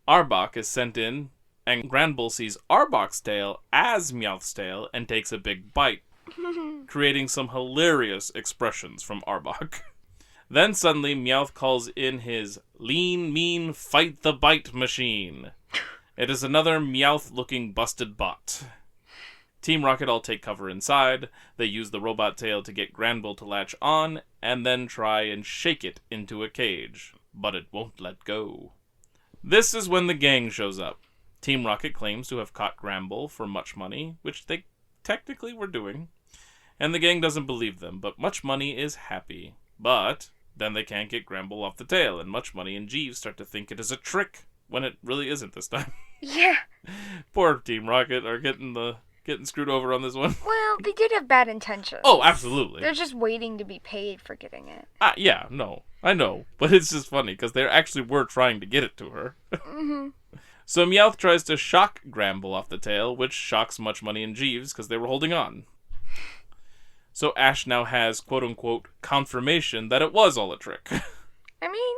Arbok is sent in, and Granbull sees Arbok's tail as Meowth's tail and takes a big bite, creating some hilarious expressions from Arbok. Then suddenly Meowth calls in his lean, mean, fight the bite machine. It is another Meowth-looking busted bot. Team Rocket all take cover inside. They use the robot tail to get Granbull to latch on, and then try and shake it into a cage. But it won't let go. This is when the gang shows up. Team Rocket claims to have caught Granbull for Much Money, which they technically were doing. And the gang doesn't believe them, but Much Money is happy. But then they can't get Granbull off the tail, and Much Money and Jeeves start to think it is a trick, when it really isn't this time. Yeah. Poor Team Rocket are getting screwed over on this one. Well, they did have bad intentions. Oh, absolutely. They're just waiting to be paid for getting it. Yeah, no. I know. But it's just funny, because they actually were trying to get it to her. Mm-hmm. So Meowth tries to shock Granbull off the tail, which shocks Much Money and Jeeves, because they were holding on. So Ash now has, quote-unquote, confirmation that it was all a trick. I mean,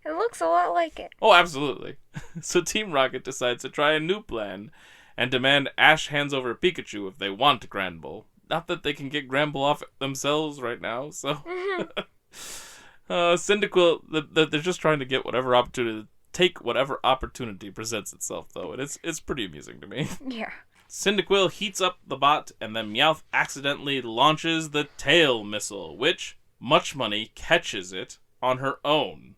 it looks a lot like it. Oh, absolutely. So Team Rocket decides to try a new plan, and demand Ash hands over Pikachu if they want Granbull. Not that they can get Granbull off themselves right now, so... Cyndaquil, they're just trying to get whatever opportunity, take whatever opportunity presents itself, though, and it's pretty amusing to me. Yeah. Cyndaquil heats up the bot, and then Meowth accidentally launches the tail missile, which Much Money catches it on her own.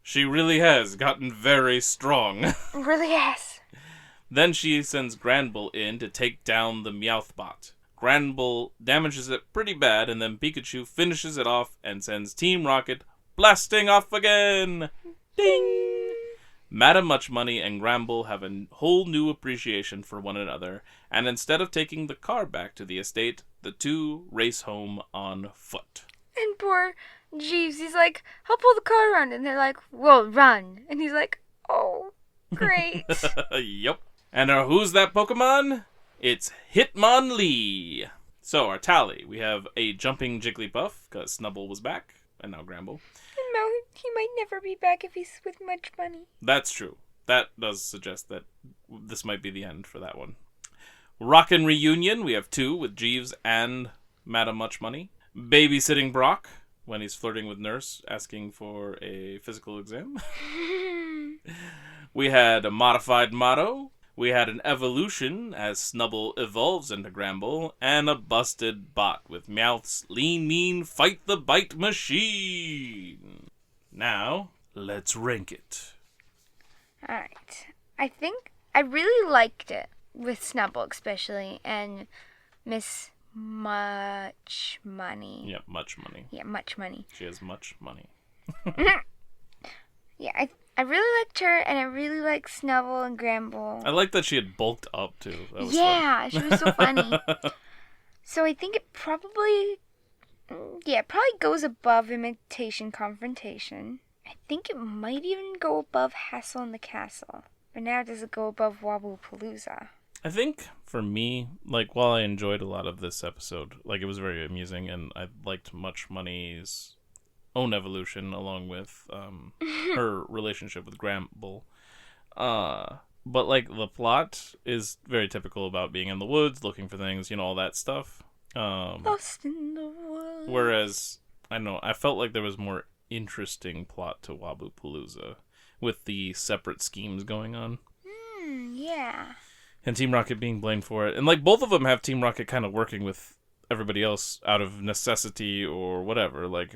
She really has gotten very strong. Really has. Then she sends Granbull in to take down the Meowth bot. Granbull damages it pretty bad, and then Pikachu finishes it off and sends Team Rocket blasting off again. Ding! Madam Much Money and Granbull have a whole new appreciation for one another, and instead of taking the car back to the estate, the two race home on foot. And poor Jeeves, he's like, I'll pull the car around, and they're like, we'll run. And he's like, oh, great. Yep. And who's that Pokemon? It's Hitmonlee. So, our tally. We have a jumping Jigglypuff, because Snubbull was back, and now Granbull. No, he might never be back if he's with Much Money. That's true. That does suggest that this might be the end for that one. Rockin' Reunion, we have 2 with Jeeves and Madam Much Money. Babysitting Brock, when he's flirting with Nurse, asking for a physical exam. We had a modified motto. We had an evolution as Snubbull evolves into Granbull, and a busted bot with Meowth's lean, mean, fight the bite machine. Now, let's rank it. Alright. I think I really liked it, with Snubbull especially, and Miss Much Money. Yeah, Much Money. Yeah, Much Money. She has much money. Yeah, I really liked her, and I really liked Snubble and Gramble. I like that she had bulked up, too. That was Yeah, fun. she was so funny. So I think it probably goes above Imitation Confrontation. I think it might even go above Hassle in the Castle. But now does it go above Wobbu-Palooza? I think, for me, like, while I enjoyed a lot of this episode, like, it was very amusing, and I liked Much Money's own evolution, along with her relationship with Gramble. But, like, the plot is very typical about being in the woods, looking for things, all that stuff. Lost in the woods. Whereas, I don't know, I felt like there was more interesting plot to Wobbu-Palooza with the separate schemes going on. Yeah. And Team Rocket being blamed for it. And, like, both of them have Team Rocket kind of working with everybody else out of necessity or whatever. Like,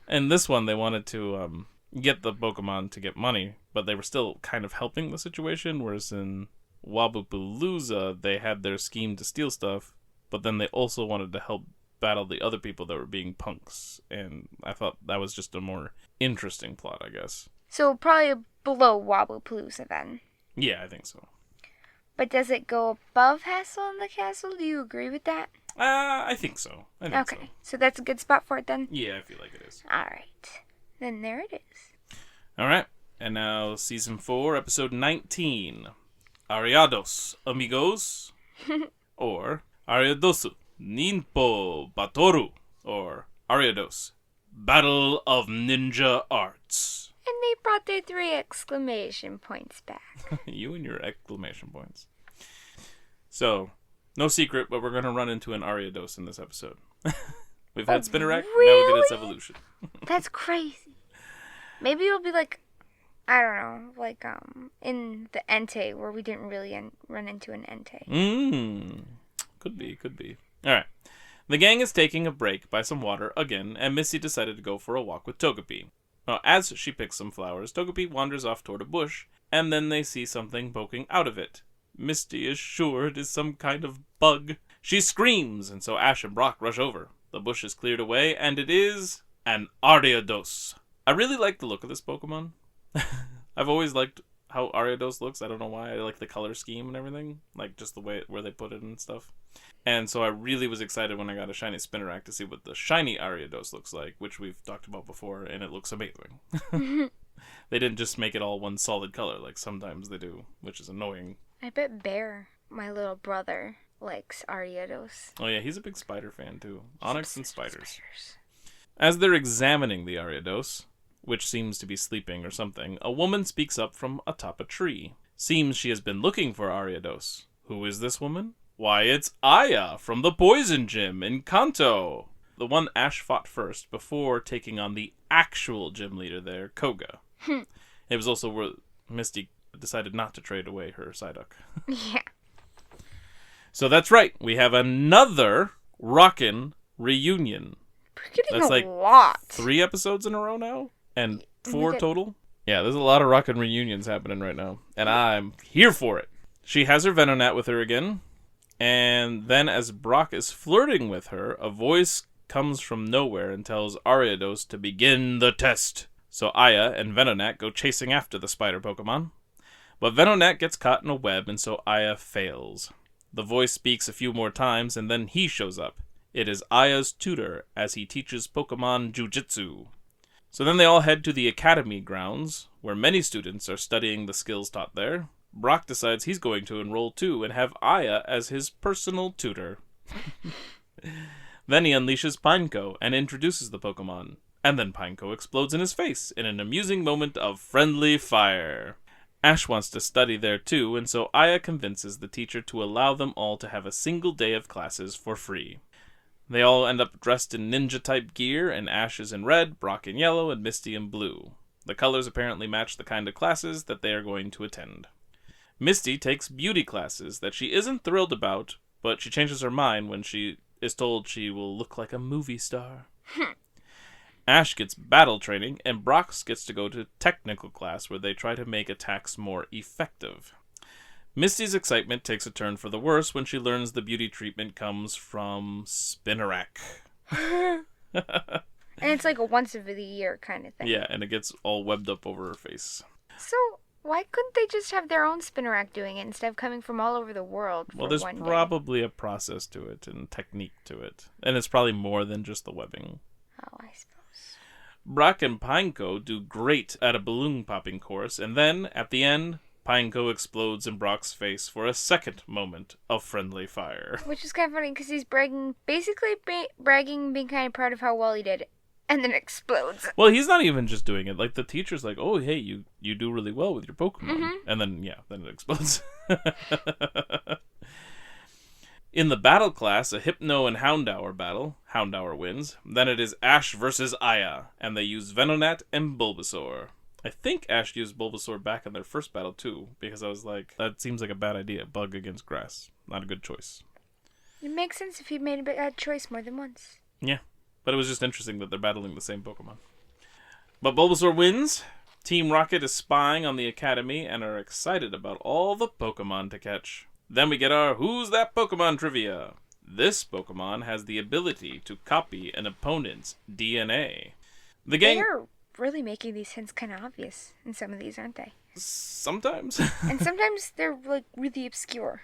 and this one, they wanted to get the Pokemon to get money, but they were still kind of helping the situation, whereas in Wobbu-Palooza, they had their scheme to steal stuff, but then they also wanted to help battle the other people that were being punks. And I thought that was just a more interesting plot, I guess. So probably below Wobbu-Palooza then. Yeah, I think so. But does it go above Hassle in the Castle? Do you agree with that? I think so. Okay, so that's a good spot for it then? Yeah, I feel like it is. Alright. Then there it is. Alright, and now Season 4, Episode 19. Ariados, amigos. Or Ariadosu, Ninpo Batoru. Or Ariados, Battle of Ninja Arts. And they brought their 3 exclamation points back. You and your exclamation points. So, no secret, but we're going to run into an Ariados in this episode. We've had Spinnerack, really? now we get its evolution. That's crazy. Maybe it'll be like, I don't know, like in the Entei, where we didn't really run into an Entei. Could be. Alright. The gang is taking a break by some water again, and Misty decided to go for a walk with Togepi. Now, as she picks some flowers, Togepi wanders off toward a bush, and then they see something poking out of it. Misty is sure it is some kind of bug. She screams, and so Ash and Brock rush over. The bush is cleared away, and it is an Ariados. I really like the look of this Pokemon. I've always liked how Ariados looks. I don't know why. I like the color scheme and everything. Like, just the way where they put it and stuff. And so I really was excited when I got a shiny Spinnerack to see what the shiny Ariados looks like, which we've talked about before, and it looks amazing. They didn't just make it all one solid color like sometimes they do, which is annoying. I bet Bear, my little brother, likes Ariados. Oh yeah, he's a big spider fan too. Onyx and spiders. As they're examining the Ariados, which seems to be sleeping or something, a woman speaks up from atop a tree. Seems she has been looking for Ariados. Who is this woman? Why, it's Aya from the Poison Gym in Kanto. The one Ash fought first before taking on the actual gym leader there, Koga. It was also where Misty decided not to trade away her Psyduck. Yeah. So that's right. We have another rockin' reunion. We're getting That's like a lot. 3 episodes in a row now? And 4 total? Yeah, there's a lot of rockin' reunions happening right now. And I'm here for it. She has her Venonat with her again. And then as Brock is flirting with her, a voice comes from nowhere and tells Ariados to begin the test. So Aya and Venonat go chasing after the spider Pokemon. But Venonat gets caught in a web, and so Aya fails. The voice speaks a few more times, and then he shows up. It is Aya's tutor, as he teaches Pokemon Jujitsu. So then they all head to the academy grounds, where many students are studying the skills taught there. Brock decides he's going to enroll too, and have Aya as his personal tutor. Then he unleashes Pineco, and introduces the Pokemon. And then Pineco explodes in his face, in an amusing moment of friendly fire. Ash wants to study there too, and so Aya convinces the teacher to allow them all to have a single day of classes for free. They all end up dressed in ninja-type gear, and Ash is in red, Brock in yellow, and Misty in blue. The colors apparently match the kind of classes that they are going to attend. Misty takes beauty classes that she isn't thrilled about, but she changes her mind when she is told she will look like a movie star. Ash gets battle training, and Brock gets to go to technical class where they try to make attacks more effective. Misty's excitement takes a turn for the worse when she learns the beauty treatment comes from Spinnerack. And it's like a once over the year kind of thing. Yeah, and it gets all webbed up over her face. So, why couldn't they just have their own Spinnerack doing it instead of coming from all over the world for Well, there's one day? probably a process to it and technique to it. And it's probably more than just the webbing. Oh, I suppose. Brock and Pineco do great at a balloon popping course, and then, at the end, Pineco explodes in Brock's face for a second moment of friendly fire. Which is kind of funny because he's bragging, bragging, being kind of proud of how well he did, and then explodes. Well, he's not even just doing it. Like, the teacher's like, oh, hey, you do really well with your Pokemon. And then it explodes. In the battle class, a Hypno and Houndour battle, Houndour wins. Then it is Ash versus Aya, and they use Venonat and Bulbasaur. I think Ash used Bulbasaur back in their first battle, too, because I was like, that seems like a bad idea. Bug against grass. Not a good choice. It makes sense if he made a bad choice more than once. Yeah, but it was just interesting that they're battling the same Pokemon. But Bulbasaur wins. Team Rocket is spying on the Academy and are excited about all the Pokemon to catch. Then we get our Who's That Pokemon trivia. This Pokemon has the ability to copy an opponent's DNA. The gang... They're really making these hints kind of obvious in some of these, aren't they? Sometimes. And sometimes they're like really obscure.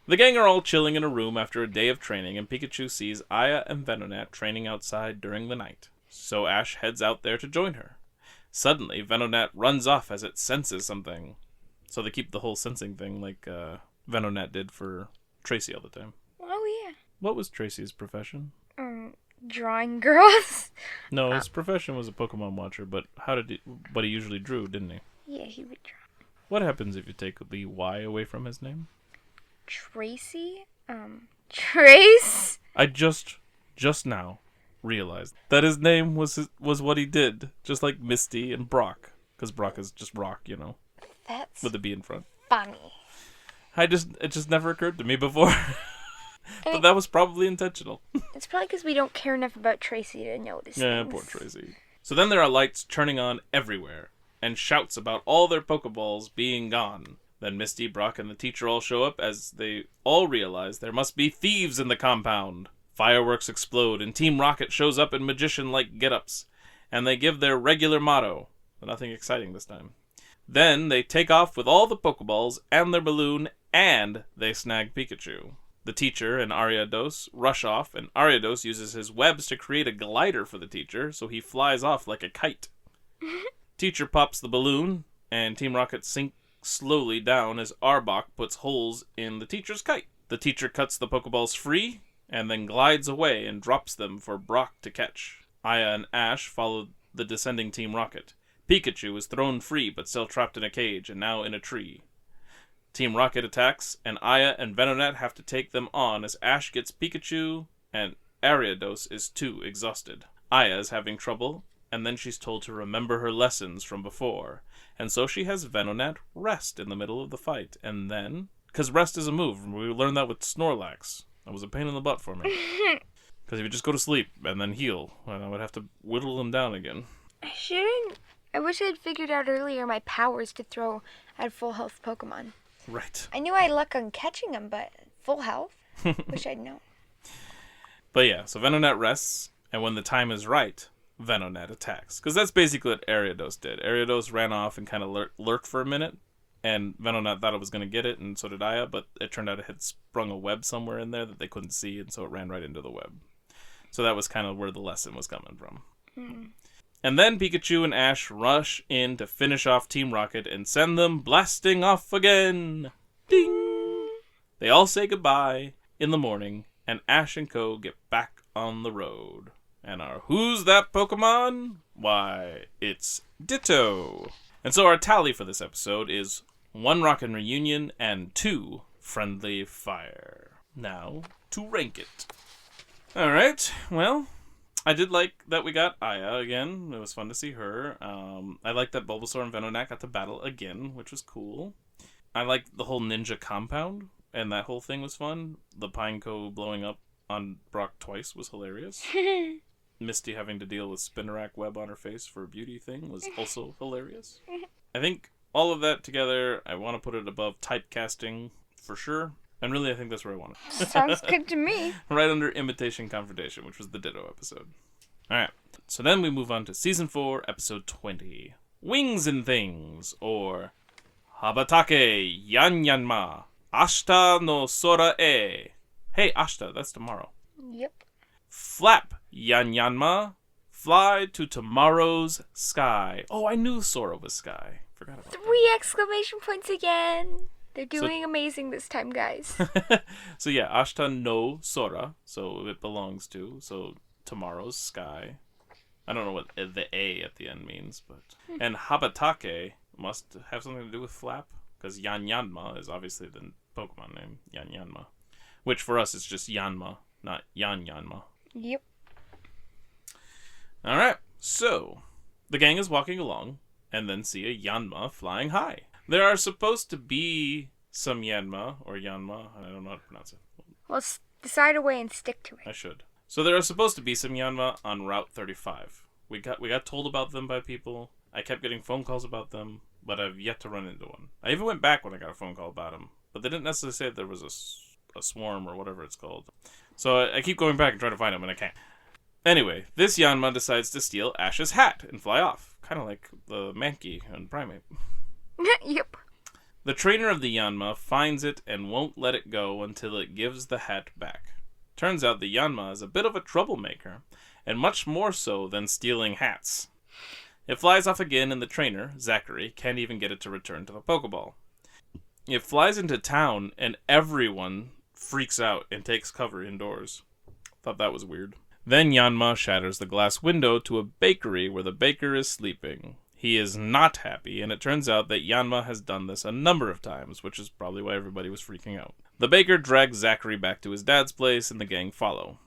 The gang are all chilling in a room after a day of training, and Pikachu sees Aya and Venonat training outside during the night. So Ash heads out there to join her. Suddenly, Venonat runs off as it senses something. So they keep the whole sensing thing like Venonat did for Tracy all the time. Oh, yeah. What was Tracy's profession? Drawing girls. No, his profession was a Pokemon watcher, but he usually drew, didn't he? Yeah, he would draw. What happens if you take the Y away from his name? Tracy? Trace? I just now realized that his name was what he did, just like Misty and Brock, because Brock is just Rock, That's with a B in front. funny. It just never occurred to me before. But that was probably intentional. It's probably because we don't care enough about Tracy to notice Yeah, things. poor Tracy. So then there are lights turning on everywhere, and shouts about all their Pokeballs being gone. Then Misty, Brock, and the teacher all show up as they all realize there must be thieves in the compound. Fireworks explode, and Team Rocket shows up in magician-like get-ups, and they give their regular motto, but nothing exciting this time. Then they take off with all the Pokeballs and their balloon, and they snag Pikachu. The teacher and Ariados rush off, and Ariados uses his webs to create a glider for the teacher, so he flies off like a kite. Teacher pops the balloon, and Team Rocket sinks slowly down as Arbok puts holes in the teacher's kite. The teacher cuts the Pokeballs free, and then glides away and drops them for Brock to catch. Aya and Ash follow the descending Team Rocket. Pikachu is thrown free, but still trapped in a cage, and now in a tree. Team Rocket attacks, and Aya and Venonat have to take them on as Ash gets Pikachu, and Ariados is too exhausted. Aya is having trouble, and then she's told to remember her lessons from before, and so she has Venonat rest in the middle of the fight, and then... Because rest is a move, we learned that with Snorlax. That was a pain in the butt for me. Because if you just go to sleep and then heal, well, I would have to whittle them down again. I wish I had figured out earlier my powers to throw at full health Pokemon. Right. I knew I had luck on catching them, but full health? Wish I'd known. But yeah, so Venonat rests, and when the time is right, Venonat attacks. Because that's basically what Ariados did. Ariados ran off and kind of lurked for a minute, and Venonat thought it was going to get it, and so did Aya, but it turned out it had sprung a web somewhere in there that they couldn't see, and so it ran right into the web. So that was kind of where the lesson was coming from. And then Pikachu and Ash rush in to finish off Team Rocket and send them blasting off again. Ding! They all say goodbye in the morning, and Ash and Co. get back on the road. And our Who's That Pokemon? Why, it's Ditto. And so our tally for this episode is 1 Rockin' Reunion and 2 Friendly Fire. Now, to rank it. Alright, well... I did like that we got Aya again. It was fun to see her. I like that Bulbasaur and Venonat got to battle again, which was cool. I liked the whole ninja compound, and that whole thing was fun. The Pineco blowing up on Brock twice was hilarious. Misty having to deal with Spinnerack web on her face for a beauty thing was also hilarious. I think all of that together, I want to put it above typecasting for sure. And really, I think that's where I want it. Sounds good to me. Right under Imitation, Confrontation, which was the Ditto episode. Alright, so then we move on to Season 4, Episode 20. Wings and Things, or Habatake Yanyanma Ashita no Sora e. Hey, Ashita, that's tomorrow. Yep. Flap Yanyanma, Fly to Tomorrow's Sky. Oh, I knew Sora was sky. Forgot about 3 exclamation points again. They're doing amazing this time, guys. that. So yeah, Ashita no Sora, so it belongs to, so tomorrow's sky. I don't know what the A at the end means, but... And Habatake must have something to do with flap, because Yanyanma is obviously the Pokemon name, Yanyanma. Which for us is just Yanma, not Yanyanma. Yep. Alright, so the gang is walking along, and then see a Yanma flying high. There are supposed to be some Yanma, or Yanma, I don't know how to pronounce it. Well, decide a way and stick to it. I should. So there are supposed to be some Yanma on Route 35. We got told about them by people. I kept getting phone calls about them, but I've yet to run into one. I even went back when I got a phone call about them, but they didn't necessarily say there was a swarm or whatever it's called. So I keep going back and trying to find them, and I can't. Anyway, this Yanma decides to steal Ash's hat and fly off, kind of like the Mankey and Primate. Yep. The trainer of the Yanma finds it and won't let it go until it gives the hat back. Turns out the Yanma is a bit of a troublemaker, and much more so than stealing hats. It flies off again, and the trainer, Zachary, can't even get it to return to the Pokeball. It flies into town, and everyone freaks out and takes cover indoors. Thought that was weird. Then Yanma shatters the glass window to a bakery where the baker is sleeping. He is not happy, and it turns out that Yanma has done this a number of times, which is probably why everybody was freaking out. The baker drags Zachary back to his dad's place, and the gang follow.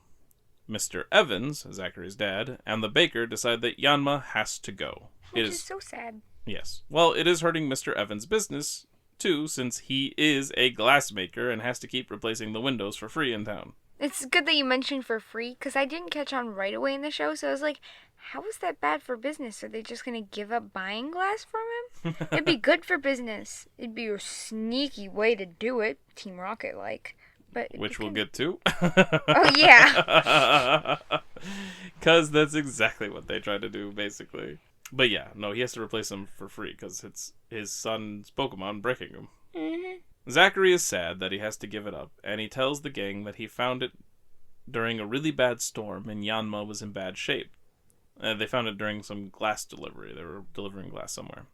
Mr. Evans, Zachary's dad, and the baker decide that Yanma has to go. Which is so sad. Yes. Well, it is hurting Mr. Evans' business, too, since he is a glassmaker and has to keep replacing the windows for free in town. It's good that you mentioned for free, because I didn't catch on right away in the show, so I was like, how is that bad for business? Are they just going to give up buying glass from him? It'd be good for business. It'd be a sneaky way to do it, Team Rocket-like. Which we'll get to. Oh, yeah. Because that's exactly what they try to do, basically. But yeah, no, he has to replace them for free, because it's his son's Pokemon breaking them. Mm-hmm. Zachary is sad that he has to give it up, and he tells the gang that he found it during a really bad storm, and Yanma was in bad shape. They found it during some glass delivery. They were delivering glass somewhere.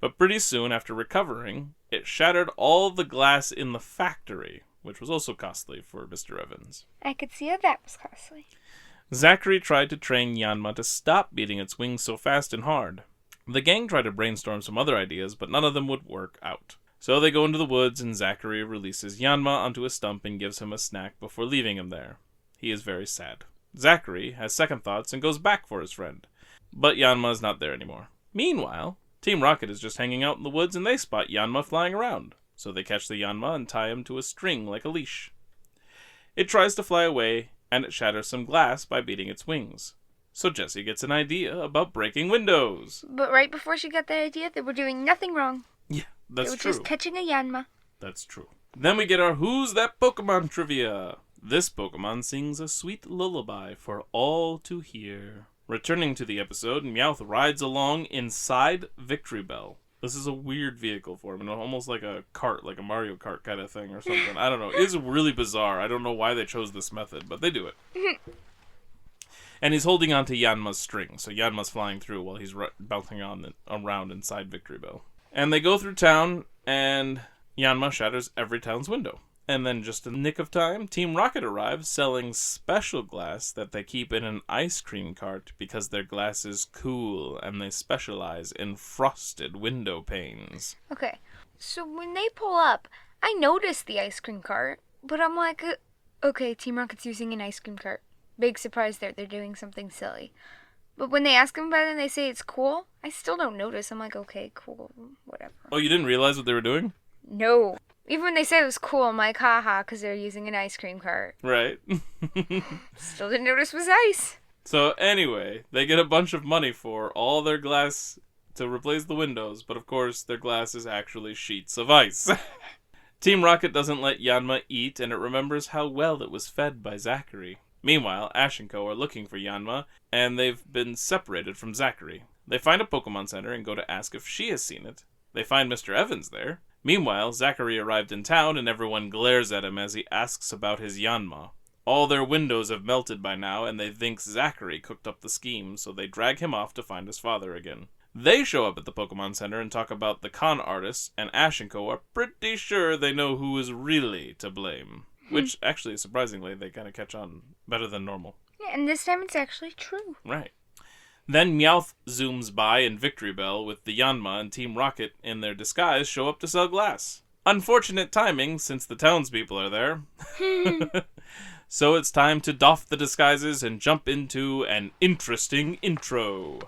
But pretty soon, after recovering, it shattered all the glass in the factory, which was also costly for Mr. Evans. I could see how that was costly. Zachary tried to train Yanma to stop beating its wings so fast and hard. The gang tried to brainstorm some other ideas, but none of them would work out. So they go into the woods, and Zachary releases Yanma onto a stump and gives him a snack before leaving him there. He is very sad. Zachary has second thoughts and goes back for his friend. But Yanma is not there anymore. Meanwhile, Team Rocket is just hanging out in the woods, and they spot Yanma flying around. So they catch the Yanma and tie him to a string like a leash. It tries to fly away, and it shatters some glass by beating its wings. So Jessie gets an idea about breaking windows. But right before she got that idea, they were doing nothing wrong. Yeah, that's true. They true. were just catching a Yanma. That's true. Then we get our Who's That Pokemon trivia. This Pokemon sings a sweet lullaby for all to hear. Returning to the episode, Meowth rides along inside Victory Bell. This is a weird vehicle for him, almost like a cart, like a Mario Kart kind of thing or something. I don't know. It's really bizarre. I don't know why they chose this method, but they do it. And he's holding on to Yanma's string, so Yanma's flying through while he's bouncing around inside Victory Bell. And they go through town, and Yanma shatters every town's window. And then just in the nick of time, Team Rocket arrives selling special glass that they keep in an ice cream cart because their glass is cool and they specialize in frosted window panes. Okay, so when they pull up, I notice the ice cream cart, but I'm like, okay, Team Rocket's using an ice cream cart. Big surprise there, they're doing something silly. But when they ask them about it and they say it's cool, I still don't notice. I'm like, okay, cool, whatever. Oh, you didn't realize what they were doing? No. Even when they say it was cool, I'm like, haha, because they're using an ice cream cart. Right. Still didn't notice it was ice. So anyway, they get a bunch of money for all their glass to replace the windows, but of course their glass is actually sheets of ice. Team Rocket doesn't let Yanma eat, and it remembers how well it was fed by Zachary. Meanwhile, Ash and Co. are looking for Yanma, and they've been separated from Zachary. They find a Pokemon Center and go to ask if she has seen it. They find Mr. Evans there. Meanwhile, Zachary arrived in town and everyone glares at him as he asks about his Yanma. All their windows have melted by now and they think Zachary cooked up the scheme, so they drag him off to find his father again. They show up at the Pokemon Center and talk about the con artists, and Ash and Co. are pretty sure they know who is really to blame. Which, actually, surprisingly, they kind of catch on better than normal. Yeah, and this time it's actually true. Right. Then Meowth zooms by in Victory Bell with the Yanma and Team Rocket in their disguise show up to sell glass. Unfortunate timing, since the townspeople are there. So it's time to doff the disguises and jump into an interesting intro.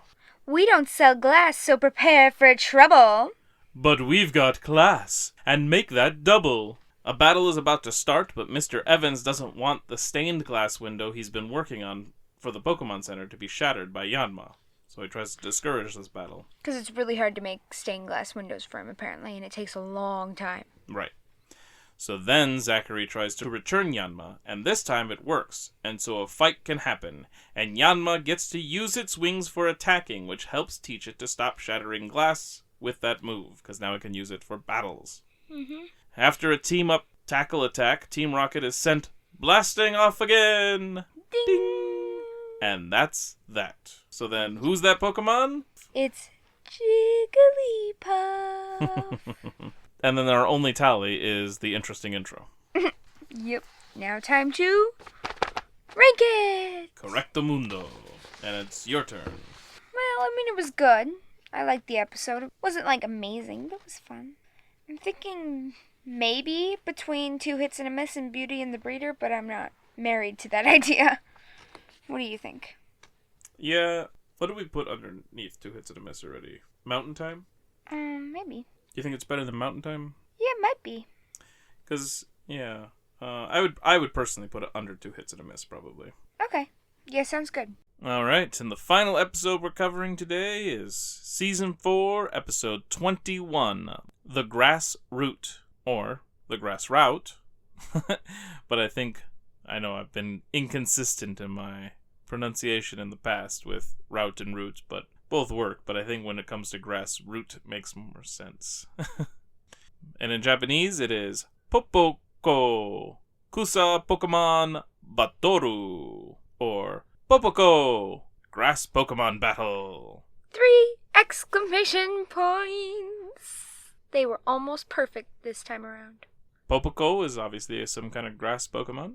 We don't sell glass, so prepare for trouble. But we've got class, and make that double. A battle is about to start, but Mr. Evans doesn't want the stained glass window he's been working on for the Pokemon Center to be shattered by Yanma. So he tries to discourage this battle. Because it's really hard to make stained glass windows for him, apparently, and it takes a long time. Right. So then Zachary tries to return Yanma, and this time it works, and so a fight can happen, and Yanma gets to use its wings for attacking, which helps teach it to stop shattering glass with that move, because now it can use it for battles. Mm-hmm. After a team-up tackle attack, Team Rocket is sent blasting off again! Ding! Ding! And that's that. So then, who's that Pokemon? It's Jigglypuff. And then our only tally is the interesting intro. Yep. Now time to rank it. Correctamundo. And it's your turn. Well, I mean, it was good. I liked the episode. It wasn't, like, amazing, but it was fun. I'm thinking maybe between 2 Hits and a Miss and Beauty and the Breeder, but I'm not married to that idea. What do you think? Yeah. What did we put underneath 2 Hits and a Miss already? Mountain Time? Maybe. Do you think it's better than Mountain Time? Yeah, it might be. Because, yeah. I would personally put it under 2 Hits and a Miss, probably. Okay. Yeah, sounds good. Alright, and the final episode we're covering today is Season 4, Episode 21, The Grass Route, or The Grass Route. But I know I've been inconsistent in my pronunciation in the past with route and route, but both work, but I think when it comes to grass, route makes more sense. And in Japanese, it is Popoko Kusa Pokemon Batoru, or Popoko Grass Pokemon Battle. 3 exclamation points. They were almost perfect this time around. Popoko is obviously some kind of grass Pokemon.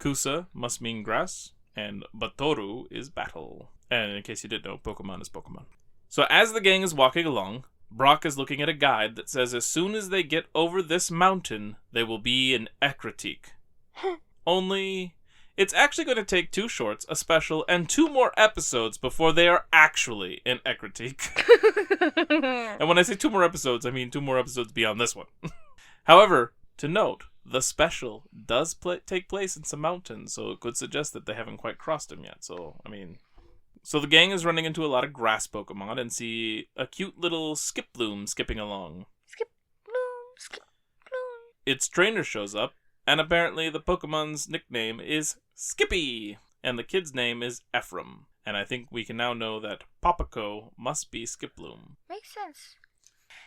Kusa must mean grass, and Batoru is battle. And in case you didn't know, Pokemon is Pokemon. So as the gang is walking along, Brock is looking at a guide that says as soon as they get over this mountain, they will be in Ekritique. Only, it's actually going to take 2 shorts, a special, and 2 more episodes before they are actually in Ekritique. And when I say 2 more episodes, I mean 2 more episodes beyond this one. However, to note, the special does take place in some mountains, so it could suggest that they haven't quite crossed them yet. So the gang is running into a lot of grass Pokemon and see a cute little Skiploom skipping along. Skiploom, Skiploom. Its trainer shows up, and apparently the Pokemon's nickname is Skippy, and the kid's name is Ephraim. And I think we can now know that Popoko must be Skiploom. Makes sense.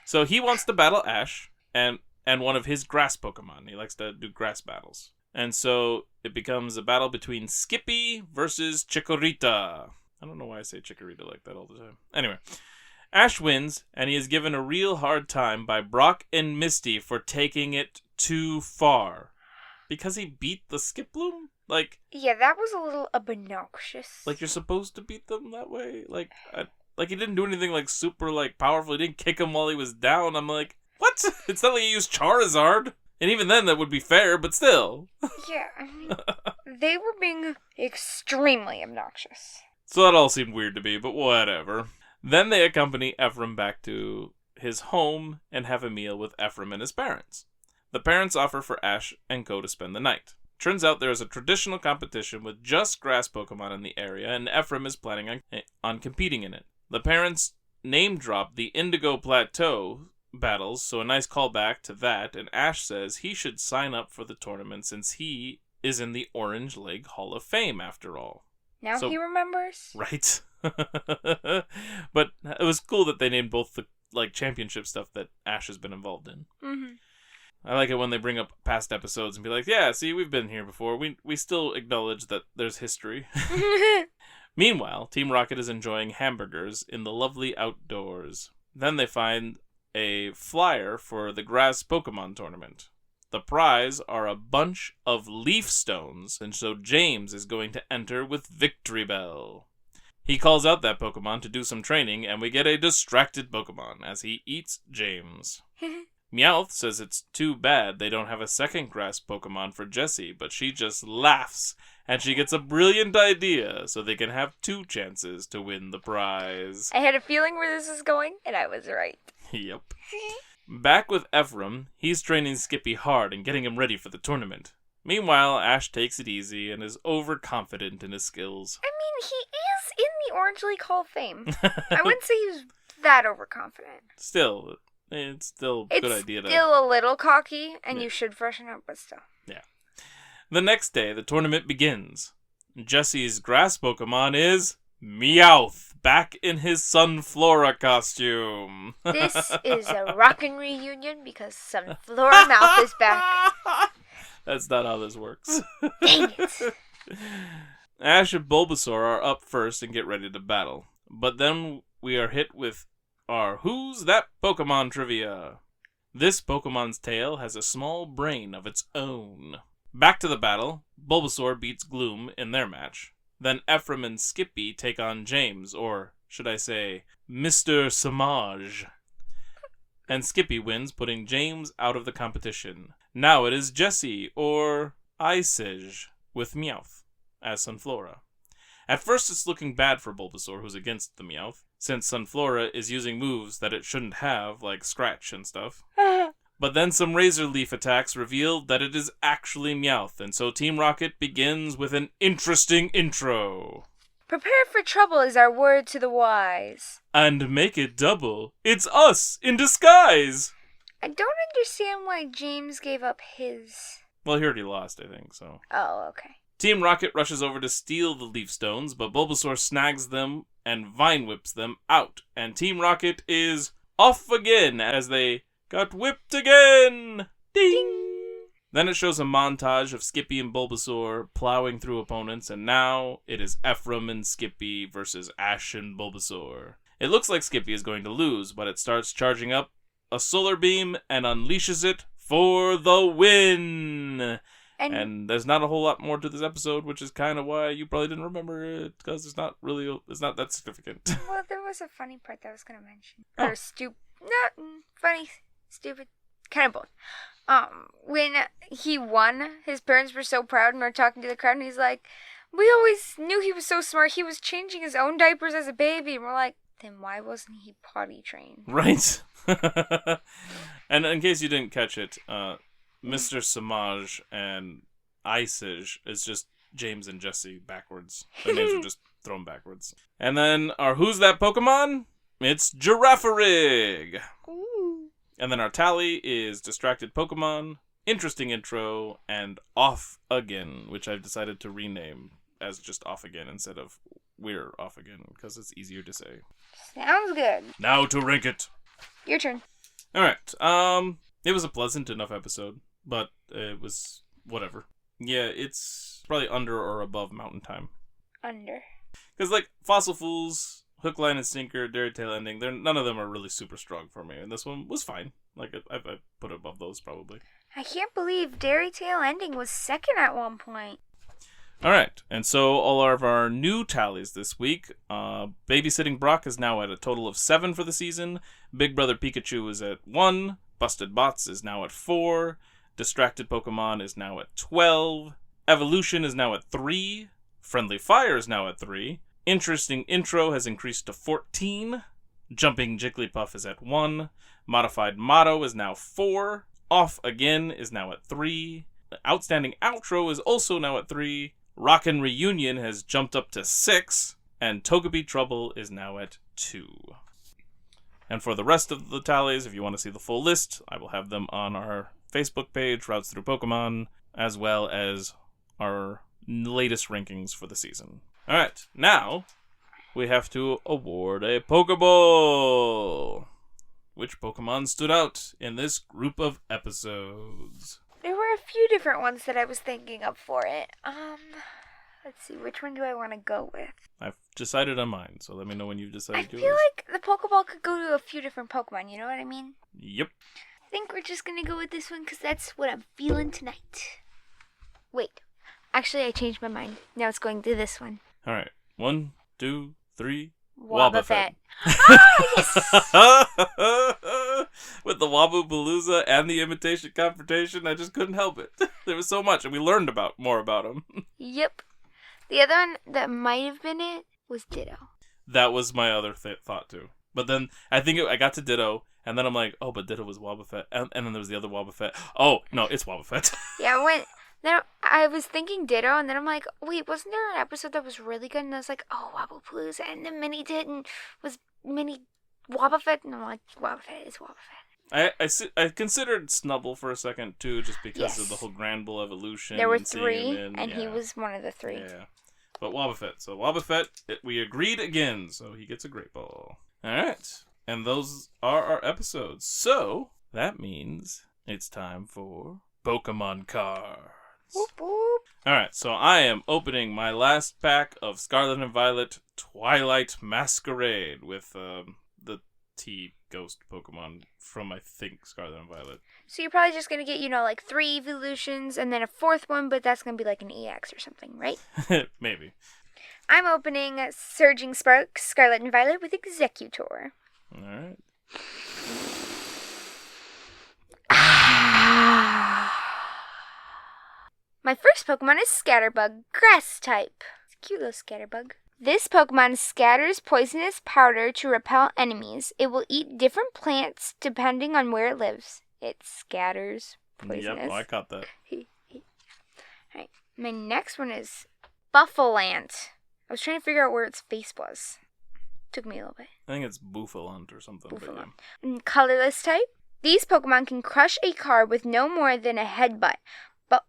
So he wants to battle Ash, and one of his grass Pokemon. He likes to do grass battles. And so it becomes a battle between Skippy versus Chikorita. I don't know why I say Chikorita like that all the time. Anyway, Ash wins, and he is given a real hard time by Brock and Misty for taking it too far. Because he beat the Skiploom? Yeah, that was a little obnoxious. Like you're supposed to beat them that way? Like he didn't do anything super powerful. He didn't kick him while he was down. I'm like, what? It's not like he used Charizard. And even then that would be fair, but still. Yeah, I mean, they were being extremely obnoxious. So that all seemed weird to me, but whatever. Then they accompany Ephraim back to his home and have a meal with Ephraim and his parents. The parents offer for Ash and Co. to spend the night. Turns out there is a traditional competition with just grass Pokemon in the area, and Ephraim is planning on competing in it. The parents name drop the Indigo Plateau battles, so a nice callback to that, and Ash says he should sign up for the tournament since he is in the Orange Lake Hall of Fame after all. Now he remembers? Right. But it was cool that they named both the championship stuff that Ash has been involved in. Mm-hmm. I like it when they bring up past episodes and be like, yeah, see, we've been here before. We still acknowledge that there's history. Meanwhile, Team Rocket is enjoying hamburgers in the lovely outdoors. Then they find a flyer for the grass Pokemon tournament. The prize are a bunch of leaf stones, and so James is going to enter with Victory Bell. He calls out that Pokemon to do some training, and we get a distracted Pokemon as he eats James. Meowth says it's too bad they don't have a second grass Pokemon for Jessie, but she just laughs, and she gets a brilliant idea so they can have 2 chances to win the prize. I had a feeling where this is going, and I was right. Yep. Back with Ephraim, he's training Skippy hard and getting him ready for the tournament. Meanwhile, Ash takes it easy and is overconfident in his skills. I mean, he is in the Orange League Hall of Fame. I wouldn't say he was that overconfident. Still, it's still a good idea to... It's still a little cocky, and you should freshen up, but still. Yeah. The next day, the tournament begins. Jessie's grass Pokemon is Meowth, back in his Sunflora costume. This is a rockin' reunion because Sunflora Mouth is back. That's not how this works. Dang it. Ash and Bulbasaur are up first and get ready to battle. But then we are hit with our Who's That Pokemon trivia. This Pokemon's tail has a small brain of its own. Back to the battle, Bulbasaur beats Gloom in their match. Then Ephraim and Skippy take on James, or should I say, Mr. Samaj. And Skippy wins, putting James out of the competition. Now it is Jessie, or Isij, with Meowth, as Sunflora. At first it's looking bad for Bulbasaur, who's against the Meowth, since Sunflora is using moves that it shouldn't have, like Scratch and stuff. But then some Razor Leaf attacks revealed that it is actually Meowth, and so Team Rocket begins with an interesting intro. Prepare for trouble is our word to the wise. And make it double. It's us in disguise. I don't understand why James gave up his... Well, he already lost, I think, so... Oh, okay. Team Rocket rushes over to steal the Leaf Stones, but Bulbasaur snags them and Vine Whips them out, and Team Rocket is off again as they got whipped again! Ding! Ding! Then it shows a montage of Skippy and Bulbasaur plowing through opponents, and now it is Ephraim and Skippy versus Ash and Bulbasaur. It looks like Skippy is going to lose, but it starts charging up a solar beam and unleashes it for the win! And there's not a whole lot more to this episode, which is kind of why you probably didn't remember it, because it's not that significant. Well, there was a funny part that I was going to mention. Or funny, stupid, kind of both. When he won, his parents were so proud and were talking to the crowd, and he's like, we always knew he was so smart, he was changing his own diapers as a baby. And we're like, then why wasn't he potty trained? Right. And in case you didn't catch it, Mr. Samaj and Isij is just James and Jessie backwards. Their names are just thrown backwards. And then our Who's That Pokemon? It's Giraffarig. Ooh. And then our tally is Distracted Pokemon, Interesting Intro, and Off Again, which I've decided to rename as just Off Again instead of We're Off Again, because it's easier to say. Sounds good. Now to rank it. Your turn. Alright, it was a pleasant enough episode, but it was whatever. Yeah, it's probably under or above Mountain Time. Under. Because, Fossil Fools, Hook, Line, and Sinker, Dairy Tail Ending, none of them are really super strong for me, and this one was fine. I put it above those, probably. I can't believe Dairy Tail Ending was second at one point. Alright, and so all of our new tallies this week. Babysitting Brock is now at a total of 7 for the season. Big Brother Pikachu is at 1. Busted Bots is now at 4. Distracted Pokemon is now at 12. Evolution is now at 3. Friendly Fire is now at 3. Interesting Intro has increased to 14. Jumping Jigglypuff is at 1. Modified Motto is now 4. Off Again is now at 3. Outstanding Outro is also now at 3. Rockin' Reunion has jumped up to 6. And Togepi Trouble is now at 2. And for the rest of the tallies, if you want to see the full list, I will have them on our Facebook page, Routes Through Pokemon, as well as our latest rankings for the season. Alright, now we have to award a Pokeball. Which Pokemon stood out in this group of episodes? There were a few different ones that I was thinking of for it. Let's see, which one do I want to go with? I've decided on mine, so let me know when you've decided yours. I feel like the Pokeball could go to a few different Pokemon, you know what I mean? Yep. I think we're just going to go with this one because that's what I'm feeling tonight. Wait, actually I changed my mind. Now it's going to this one. Alright, 1, 2, 3... Wobbuffet. Yes! With the Wobbu-Palooza and the Imitation Confrontation, I just couldn't help it. There was so much, and we learned more about them. Yep. The other one that might have been it was Ditto. That was my other thought, too. But then, I think I got to Ditto, and then I'm like, oh, but Ditto was Wobbuffet. And then there was the other Wobbuffet. Oh, no, it's Wobbuffet. Yeah, then I was thinking Ditto, and then I'm like, wait, wasn't there an episode that was really good? And I was like, oh, Wobbu-Palooza, and then Minnie did, and was Minnie Wobbuffet? And I'm like, Wobbuffet is Wobbuffet. I considered Snubbull for a second, too, just because of the whole Granbull evolution. There were 3, and he was one of the 3. Yeah. But Wobbuffet. So Wobbuffet, we agreed again, so he gets a Great Ball. Alright. And those are our episodes. So, that means it's time for Pokemon cards. Whoop, whoop. Alright, so I am opening my last pack of Scarlet and Violet Twilight Masquerade with the T-Ghost Pokemon from, I think, Scarlet and Violet. So you're probably just going to get, like 3 evolutions and then a 4th one, but that's going to be like an EX or something, right? Maybe. I'm opening Surging Spark Scarlet and Violet with Executor. Alright. My first Pokemon is Scatterbug, Grass type. It's a cute little Scatterbug. This Pokemon scatters poisonous powder to repel enemies. It will eat different plants depending on where it lives. It scatters poisonous. Yep, I caught that. Alright, my next one is Buffalant. I was trying to figure out where its face was. Took me a little bit. I think it's Bouffalant or something. Bouffalant. And colorless type. These Pokemon can crush a card with no more than a headbutt. But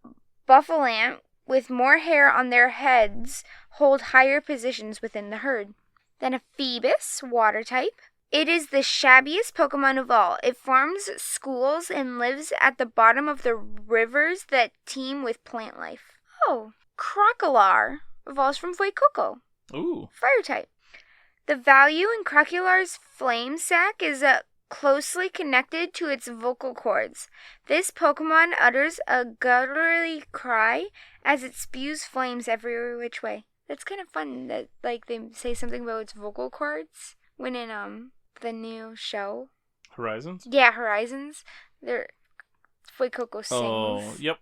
Buffalant, with more hair on their heads, hold higher positions within the herd. Then a Phoebus, water type. It is the shabbiest Pokemon of all. It forms schools and lives at the bottom of the rivers that teem with plant life. Oh, Crocolar evolves from Fuecoco. Ooh. Fire type. The value in Crocolar's flame sac is closely connected to its vocal cords. This Pokemon utters a gutturally cry as it spews flames every which way. That's kind of fun that they say something about its vocal cords when in the new show. Horizons? Yeah, Horizons. Fuecoco sings. Oh, yep.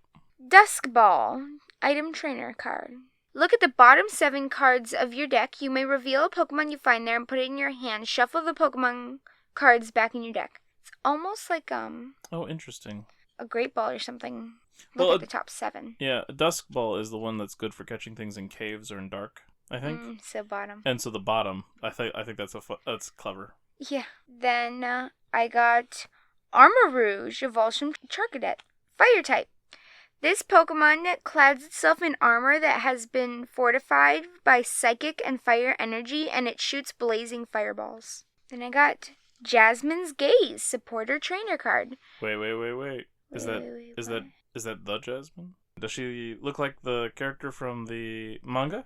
Dusk Ball, item trainer card. Look at the bottom 7 cards of your deck. You may reveal a Pokemon you find there and put it in your hand. Shuffle the Pokemon cards back in your deck. It's almost like Oh, interesting. a Great Ball or something. Look at the top 7. Yeah, a Dusk Ball is the one that's good for catching things in caves or in dark, I think. So bottom. And so the bottom, I think that's clever. Yeah. Then I got Armor Rouge evolves from Charcadet. Fire type. This Pokemon clads itself in armor that has been fortified by psychic and fire energy, and it shoots blazing fireballs. Then I got Jasmine's Gaze, supporter trainer card. Wait. Is that the Jasmine? Does she look like the character from the manga?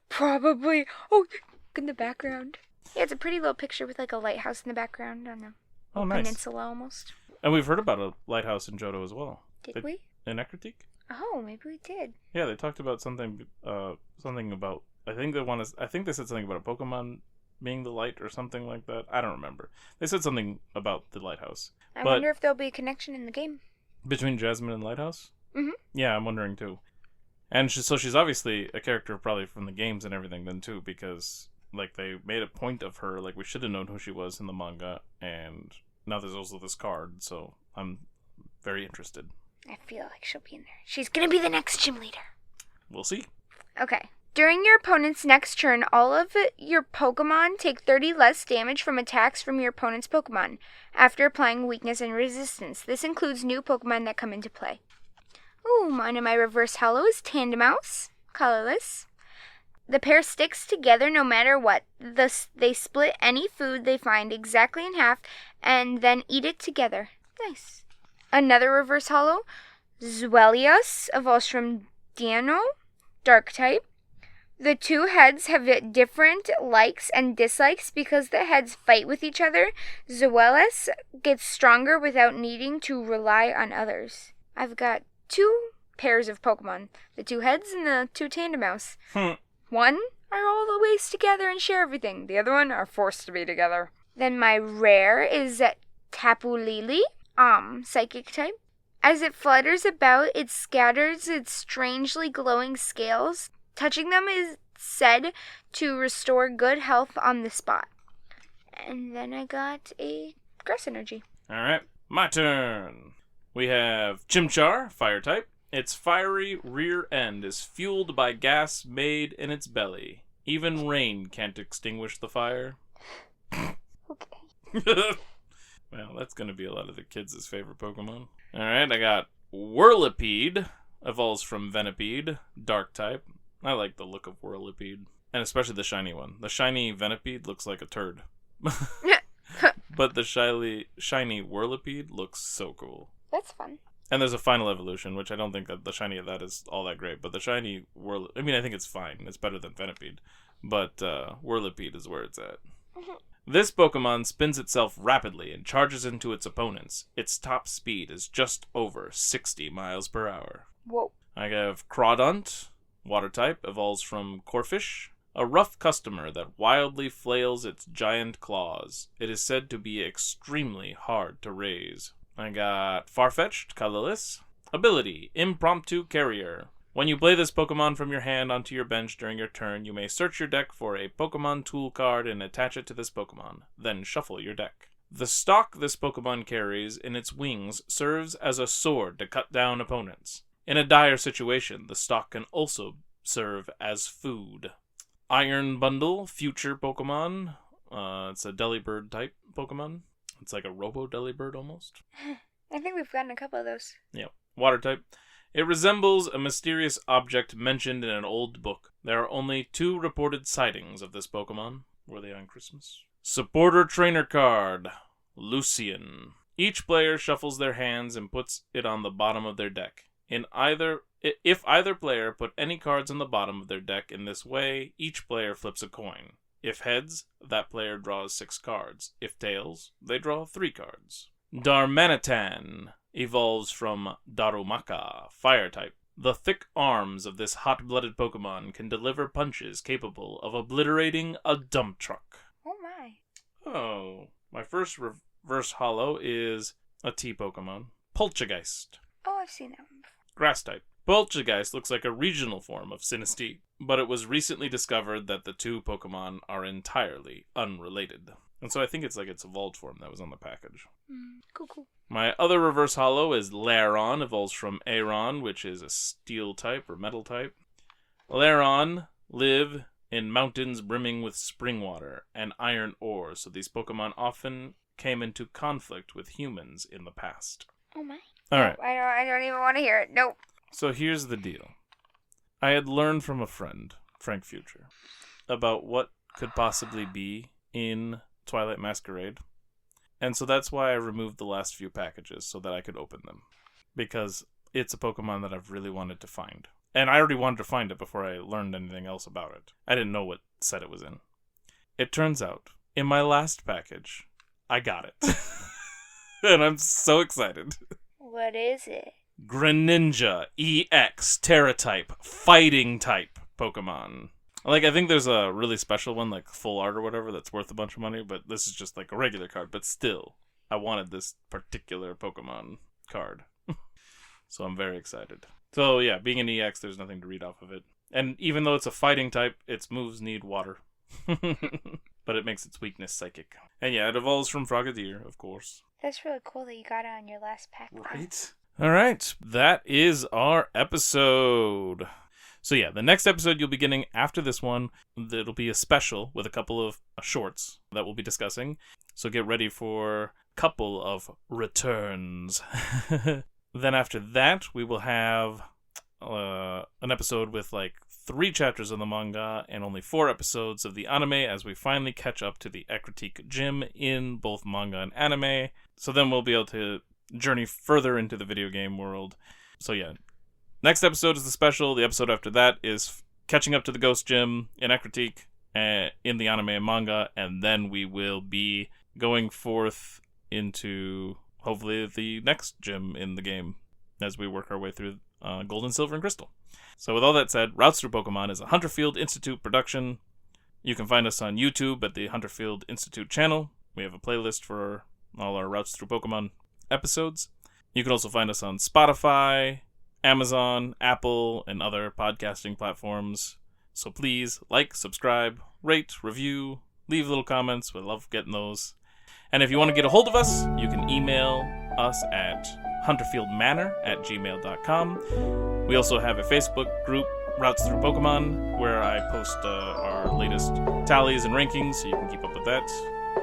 Probably. Oh, look in the background. Yeah, it's a pretty little picture with like a lighthouse in the background. I don't know. Oh, nice. Peninsula almost. And we've heard about a lighthouse in Johto as well. Did we? In Ecruteak? Oh, maybe we did. Yeah, they talked about something about. I think they said something about a Pokemon being the light or something like that. I don't remember. They said something about the lighthouse. I wonder if there'll be a connection in the game. Between Jasmine and Lighthouse? Mm-hmm. Yeah, I'm wondering too. And she's obviously a character probably from the games and everything then too, because they made a point of her, we should have known who she was in the manga, and now there's also this card, so I'm very interested. I feel like she'll be in there. She's gonna be the next gym leader. We'll see. Okay. During your opponent's next turn, all of your Pokemon take 30 less damage from attacks from your opponent's Pokemon after applying weakness and resistance. This includes new Pokemon that come into play. Ooh, one of my reverse holo is Tandemaus, colorless. The pair sticks together no matter what. They split any food they find exactly in half and then eat it together. Nice. Another reverse holo, Zuelius, evolves from Diano, dark type. The two heads have different likes and dislikes because the heads fight with each other. Zuelius gets stronger without needing to rely on others. I've got 2 pairs of Pokemon, the 2 heads and the 2 tandem mouse. One are all the ways together and share everything. The other one are forced to be together. Then my rare is Tapu Lele, psychic type. As it flutters about, it scatters its strangely glowing scales. Touching them is said to restore good health on the spot. And then I got a grass energy. Alright, my turn. We have Chimchar, fire type. Its fiery rear end is fueled by gas made in its belly. Even rain can't extinguish the fire. Okay. Well, that's going to be a lot of the kids' favorite Pokemon. Alright, I got Whirlipede. Evolves from Venipede, dark type. I like the look of Whirlipede. And especially the shiny one. The shiny Venipede looks like a turd. But the shiny Whirlipede looks so cool. That's fun. And there's a final evolution, which I don't think that the shiny of that is all that great. But the shiny I think it's fine. It's better than Venipede. But Whirlipede is where it's at. This Pokemon spins itself rapidly and charges into its opponents. Its top speed is just over 60 miles per hour. Whoa. I have Crawdaunt, water type, evolves from Corphish, a rough customer that wildly flails its giant claws. It is said to be extremely hard to raise. I got Farfetch'd, colorless. Ability, Impromptu Carrier. When you play this Pokemon from your hand onto your bench during your turn, you may search your deck for a Pokemon tool card and attach it to this Pokemon. Then shuffle your deck. The stalk this Pokemon carries in its wings serves as a sword to cut down opponents. In a dire situation, the stalk can also serve as food. Iron Bundle, future Pokemon. It's a Delibird type Pokemon. It's like a Robo Delibird almost. I think we've gotten a couple of those. Yeah. Water type. It resembles a mysterious object mentioned in an old book. There are only 2 reported sightings of this Pokemon. Were they on Christmas? Supporter Trainer Card. Lucian. Each player shuffles their hands and puts it on the bottom of their deck. If either player put any cards on the bottom of their deck in this way, each player flips a coin. If heads, that player draws 6 cards. If tails, they draw 3 cards. Darmanitan evolves from Darumaka, fire type. The thick arms of this hot-blooded Pokemon can deliver punches capable of obliterating a dump truck. Oh my. Oh, my first reverse holo is a T Pokemon. Poltergeist. Oh, I've seen that one before. Grass type. Poltergeist looks like a regional form of Sinistee, but it was recently discovered that the 2 Pokemon are entirely unrelated. And so I think it's like its evolved form that was on the package. Cool. My other reverse holo is Lairon, evolves from Aeron, which is a steel type or metal type. Lairon live in mountains brimming with spring water and iron ore, so these Pokemon often came into conflict with humans in the past. Oh my. Alright. I don't even want to hear it. Nope. So here's the deal. I had learned from a friend, Frank Future, about what could possibly be in Twilight Masquerade. And so that's why I removed the last few packages so that I could open them. Because it's a Pokemon that I've really wanted to find. And I already wanted to find it before I learned anything else about it. I didn't know what set it was in. It turns out, in my last package, I got it. And I'm so excited. What is it? Greninja EX Terra-type Fighting type Pokemon. Like, I think there's a really special one, like full art or whatever, that's worth a bunch of money, but this is just like a regular card. But still, I wanted this particular Pokemon card. So I'm very excited. So yeah, being an EX, there's nothing to read off of it. And even though it's a fighting type, its moves need water. But it makes its weakness psychic. And yeah, it evolves from Frogadier, of course. That's really cool that you got it on your last pack. Right? Alright, that is our episode. So yeah, the next episode you'll be getting after this one, it'll be a special with a couple of shorts that we'll be discussing. So get ready for a couple of returns. Then after that, we will have an episode with like 3 chapters of the manga and only 4 episodes of the anime as we finally catch up to the critique gym in both manga and anime. So then we'll be able to journey further into the video game world. So yeah, next episode is the special. The episode after that is catching up to the Ghost Gym in critique in the anime and manga, and then we will be going forth into hopefully the next gym in the game as we work our way through Gold and Silver and Crystal. So with all that said, Routes Through Pokemon is a Hunterfield Institute production. You can find us on YouTube at the Hunterfield Institute channel. We have a playlist for all our Routes Through Pokemon episodes. You can also find us on Spotify, Amazon, Apple, and other podcasting platforms. So please like, subscribe, rate, review, leave little comments. We love getting those. And if you want to get a hold of us, you can email us at hunterfieldmanor@gmail.com. We also have a Facebook group, Routes Through Pokemon, where I post our latest tallies and rankings, so you can keep up with that.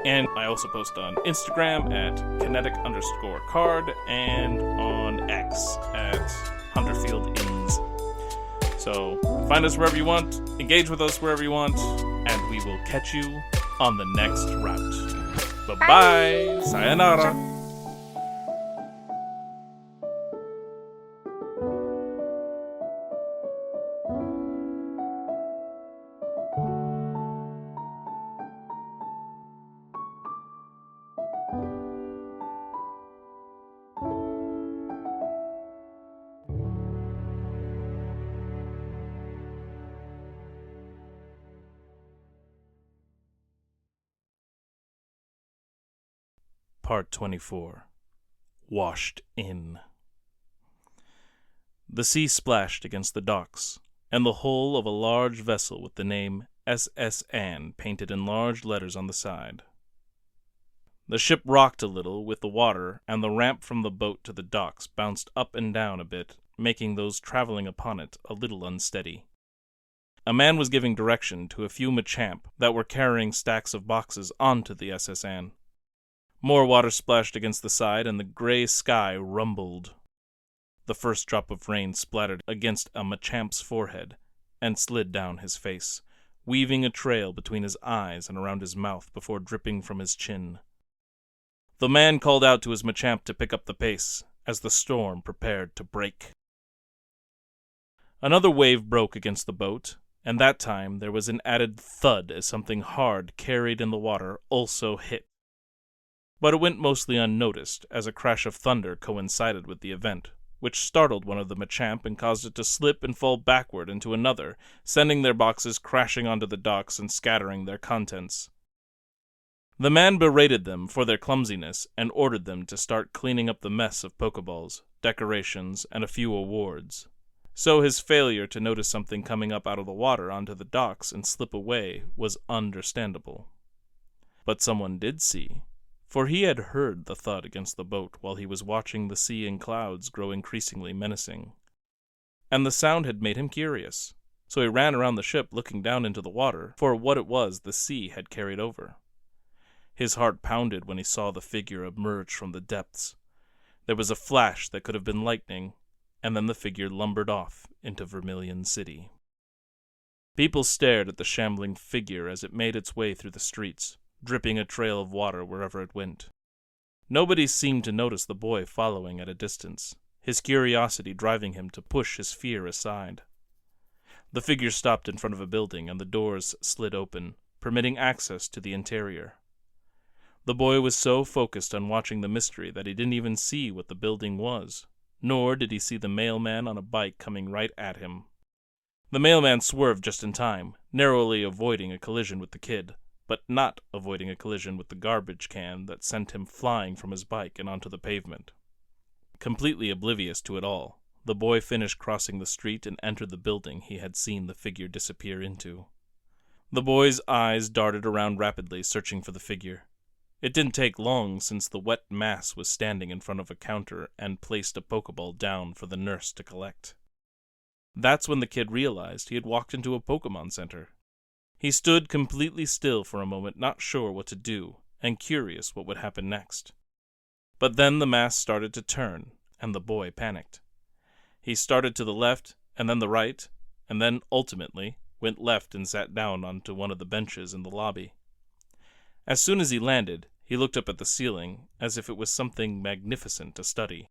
And I also post on Instagram at kinetic_card and on X at HunterfieldIns. So find us wherever you want, engage with us wherever you want, and we will catch you on the next route. Bye-bye. Sayonara. Part 24. Washed in. The sea splashed against the docks, and the hull of a large vessel with the name SS Anne painted in large letters on the side. The ship rocked a little with the water, and the ramp from the boat to the docks bounced up and down a bit, making those traveling upon it a little unsteady. A man was giving direction to a few Machamp that were carrying stacks of boxes onto the SS Anne. More water splashed against the side, and the gray sky rumbled. The first drop of rain splattered against a Machamp's forehead and slid down his face, weaving a trail between his eyes and around his mouth before dripping from his chin. The man called out to his Machamp to pick up the pace as the storm prepared to break. Another wave broke against the boat, and that time there was an added thud as something hard carried in the water also hit. But it went mostly unnoticed, as a crash of thunder coincided with the event, which startled one of the Machamp and caused it to slip and fall backward into another, sending their boxes crashing onto the docks and scattering their contents. The man berated them for their clumsiness and ordered them to start cleaning up the mess of Pokeballs, decorations, and a few awards. So his failure to notice something coming up out of the water onto the docks and slip away was understandable. But someone did see, for he had heard the thud against the boat while he was watching the sea and clouds grow increasingly menacing. And the sound had made him curious, so he ran around the ship looking down into the water for what it was the sea had carried over. His heart pounded when he saw the figure emerge from the depths. There was a flash that could have been lightning, and then the figure lumbered off into Vermillion City. People stared at the shambling figure as it made its way through the streets, dripping a trail of water wherever it went. Nobody seemed to notice the boy following at a distance, his curiosity driving him to push his fear aside. The figure stopped in front of a building and the doors slid open, permitting access to the interior. The boy was so focused on watching the mystery that he didn't even see what the building was, nor did he see the mailman on a bike coming right at him. The mailman swerved just in time, narrowly avoiding a collision with the kid, but not avoiding a collision with the garbage can that sent him flying from his bike and onto the pavement. Completely oblivious to it all, the boy finished crossing the street and entered the building he had seen the figure disappear into. The boy's eyes darted around rapidly, searching for the figure. It didn't take long since the wet mass was standing in front of a counter and placed a Pokeball down for the nurse to collect. That's when the kid realized he had walked into a Pokemon Center. He stood completely still for a moment, not sure what to do, and curious what would happen next. But then the mass started to turn, and the boy panicked. He started to the left, and then the right, and then, ultimately, went left and sat down onto one of the benches in the lobby. As soon as he landed, he looked up at the ceiling as if it was something magnificent to study.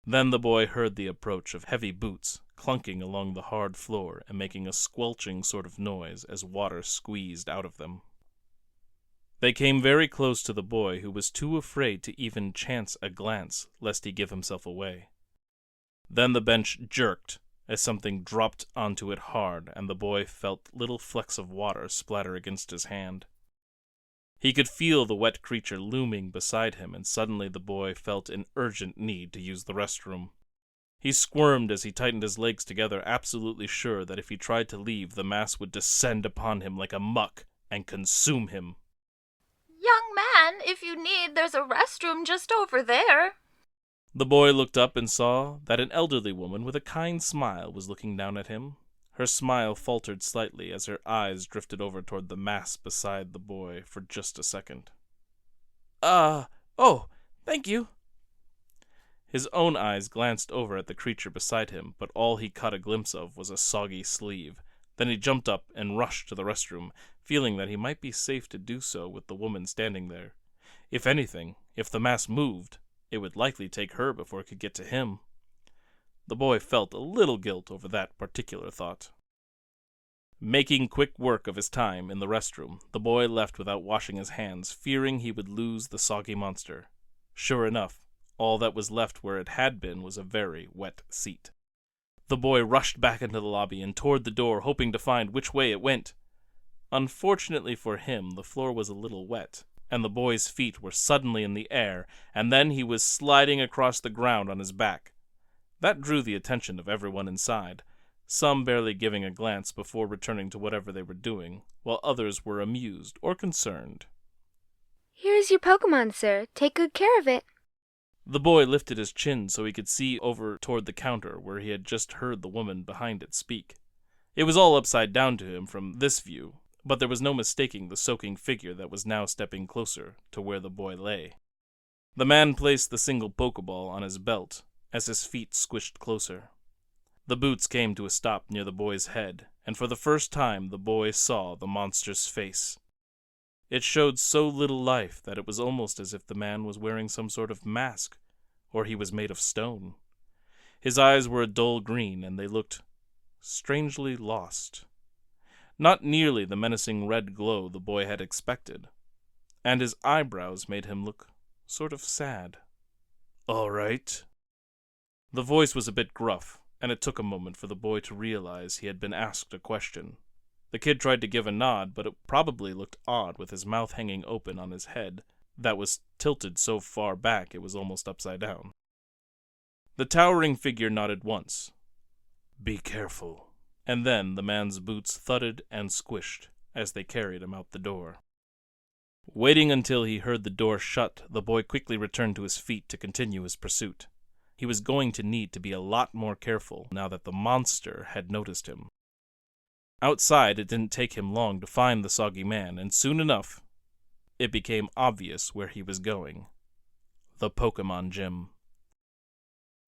Then the boy heard the approach of heavy boots clunking along the hard floor and making a squelching sort of noise as water squeezed out of them. They came very close to the boy, who was too afraid to even chance a glance lest he give himself away. Then the bench jerked as something dropped onto it hard, and the boy felt little flecks of water splatter against his hand. He could feel the wet creature looming beside him, and suddenly the boy felt an urgent need to use the restroom. He squirmed as he tightened his legs together, absolutely sure that if he tried to leave, the mass would descend upon him like a muck and consume him. Young man, if you need, there's a restroom just over there. The boy looked up and saw that an elderly woman with a kind smile was looking down at him. Her smile faltered slightly as her eyes drifted over toward the mass beside the boy for just a second. Oh, thank you. His own eyes glanced over at the creature beside him, but all he caught a glimpse of was a soggy sleeve. Then he jumped up and rushed to the restroom, feeling that he might be safe to do so with the woman standing there. If anything, if the mass moved, it would likely take her before it could get to him. The boy felt a little guilt over that particular thought. Making quick work of his time in the restroom, the boy left without washing his hands, fearing he would lose the soggy monster. Sure enough, all that was left where it had been was a very wet seat. The boy rushed back into the lobby and toward the door, hoping to find which way it went. Unfortunately for him, the floor was a little wet, and the boy's feet were suddenly in the air, and then he was sliding across the ground on his back. That drew the attention of everyone inside, some barely giving a glance before returning to whatever they were doing, while others were amused or concerned. Here's your Pokemon, sir. Take good care of it. The boy lifted his chin so he could see over toward the counter where he had just heard the woman behind it speak. It was all upside down to him from this view, but there was no mistaking the soaking figure that was now stepping closer to where the boy lay. The man placed the single Pokeball on his belt as his feet squished closer. The boots came to a stop near the boy's head, and for the first time the boy saw the monster's face. It showed so little life that it was almost as if the man was wearing some sort of mask, or he was made of stone. His eyes were a dull green, and they looked strangely lost. Not nearly the menacing red glow the boy had expected, and his eyebrows made him look sort of sad. "All right." The voice was a bit gruff, and it took a moment for the boy to realize he had been asked a question. The kid tried to give a nod, but it probably looked odd with his mouth hanging open on his head that was tilted so far back it was almost upside down. The towering figure nodded once. "Be careful." And then the man's boots thudded and squished as they carried him out the door. Waiting until he heard the door shut, the boy quickly returned to his feet to continue his pursuit. He was going to need to be a lot more careful now that the monster had noticed him. Outside, it didn't take him long to find the soggy man, and soon enough, it became obvious where he was going. The Pokemon Gym.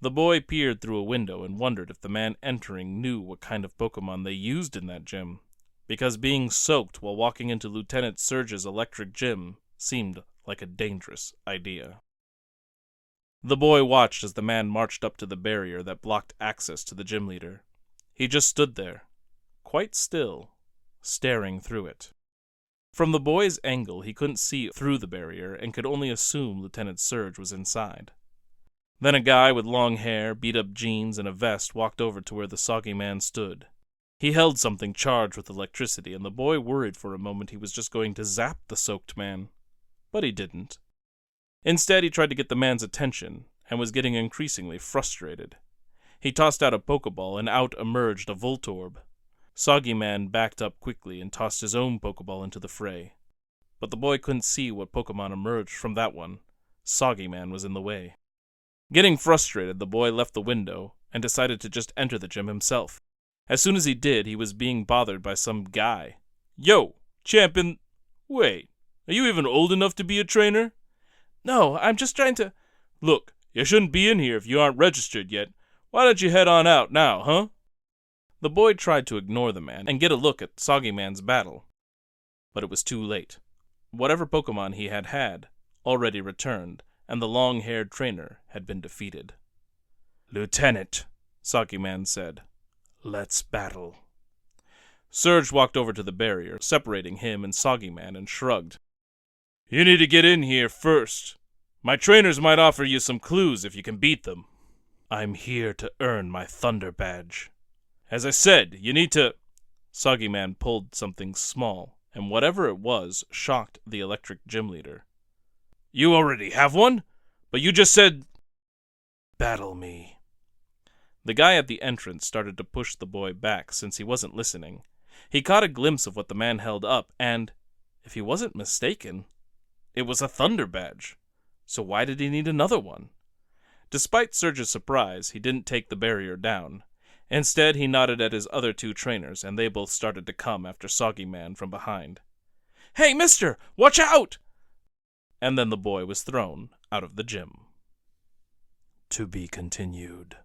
The boy peered through a window and wondered if the man entering knew what kind of Pokemon they used in that gym, because being soaked while walking into Lieutenant Surge's electric gym seemed like a dangerous idea. The boy watched as the man marched up to the barrier that blocked access to the gym leader. He just stood there, quite still, staring through it. From the boy's angle, he couldn't see through the barrier and could only assume Lieutenant Surge was inside. Then a guy with long hair, beat-up jeans, and a vest walked over to where the soggy man stood. He held something charged with electricity, and the boy worried for a moment he was just going to zap the soaked man. But he didn't. Instead, he tried to get the man's attention, and was getting increasingly frustrated. He tossed out a Pokeball, and out emerged a Voltorb. Soggy Man backed up quickly and tossed his own Pokeball into the fray. But the boy couldn't see what Pokemon emerged from that one. Soggy Man was in the way. Getting frustrated, the boy left the window and decided to just enter the gym himself. As soon as he did, he was being bothered by some guy. "Yo, champion, wait, are you even old enough to be a trainer?" "No, I'm just trying to—" "Look, you shouldn't be in here if you aren't registered yet. Why don't you head on out now, huh?" The boy tried to ignore the man and get a look at Soggy Man's battle, but it was too late. Whatever Pokemon he had already returned, and the long-haired trainer had been defeated. "Lieutenant," Soggy Man said, "let's battle." Surge walked over to the barrier, separating him and Soggy Man, and shrugged. "You need to get in here first. My trainers might offer you some clues if you can beat them. I'm here to earn my Thunder Badge. As I said, you need to—" Soggy Man pulled something small, and whatever it was shocked the electric gym leader. "You already have one? But you just said—" "Battle me." The guy at the entrance started to push the boy back since he wasn't listening. He caught a glimpse of what the man held up, and, if he wasn't mistaken, it was a Thunder Badge. So why did he need another one? Despite Surge's surprise, he didn't take the barrier down. Instead, he nodded at his other two trainers, and they both started to come after Soggy Man from behind. "Hey, mister! Watch out!" And then the boy was thrown out of the gym. To be continued.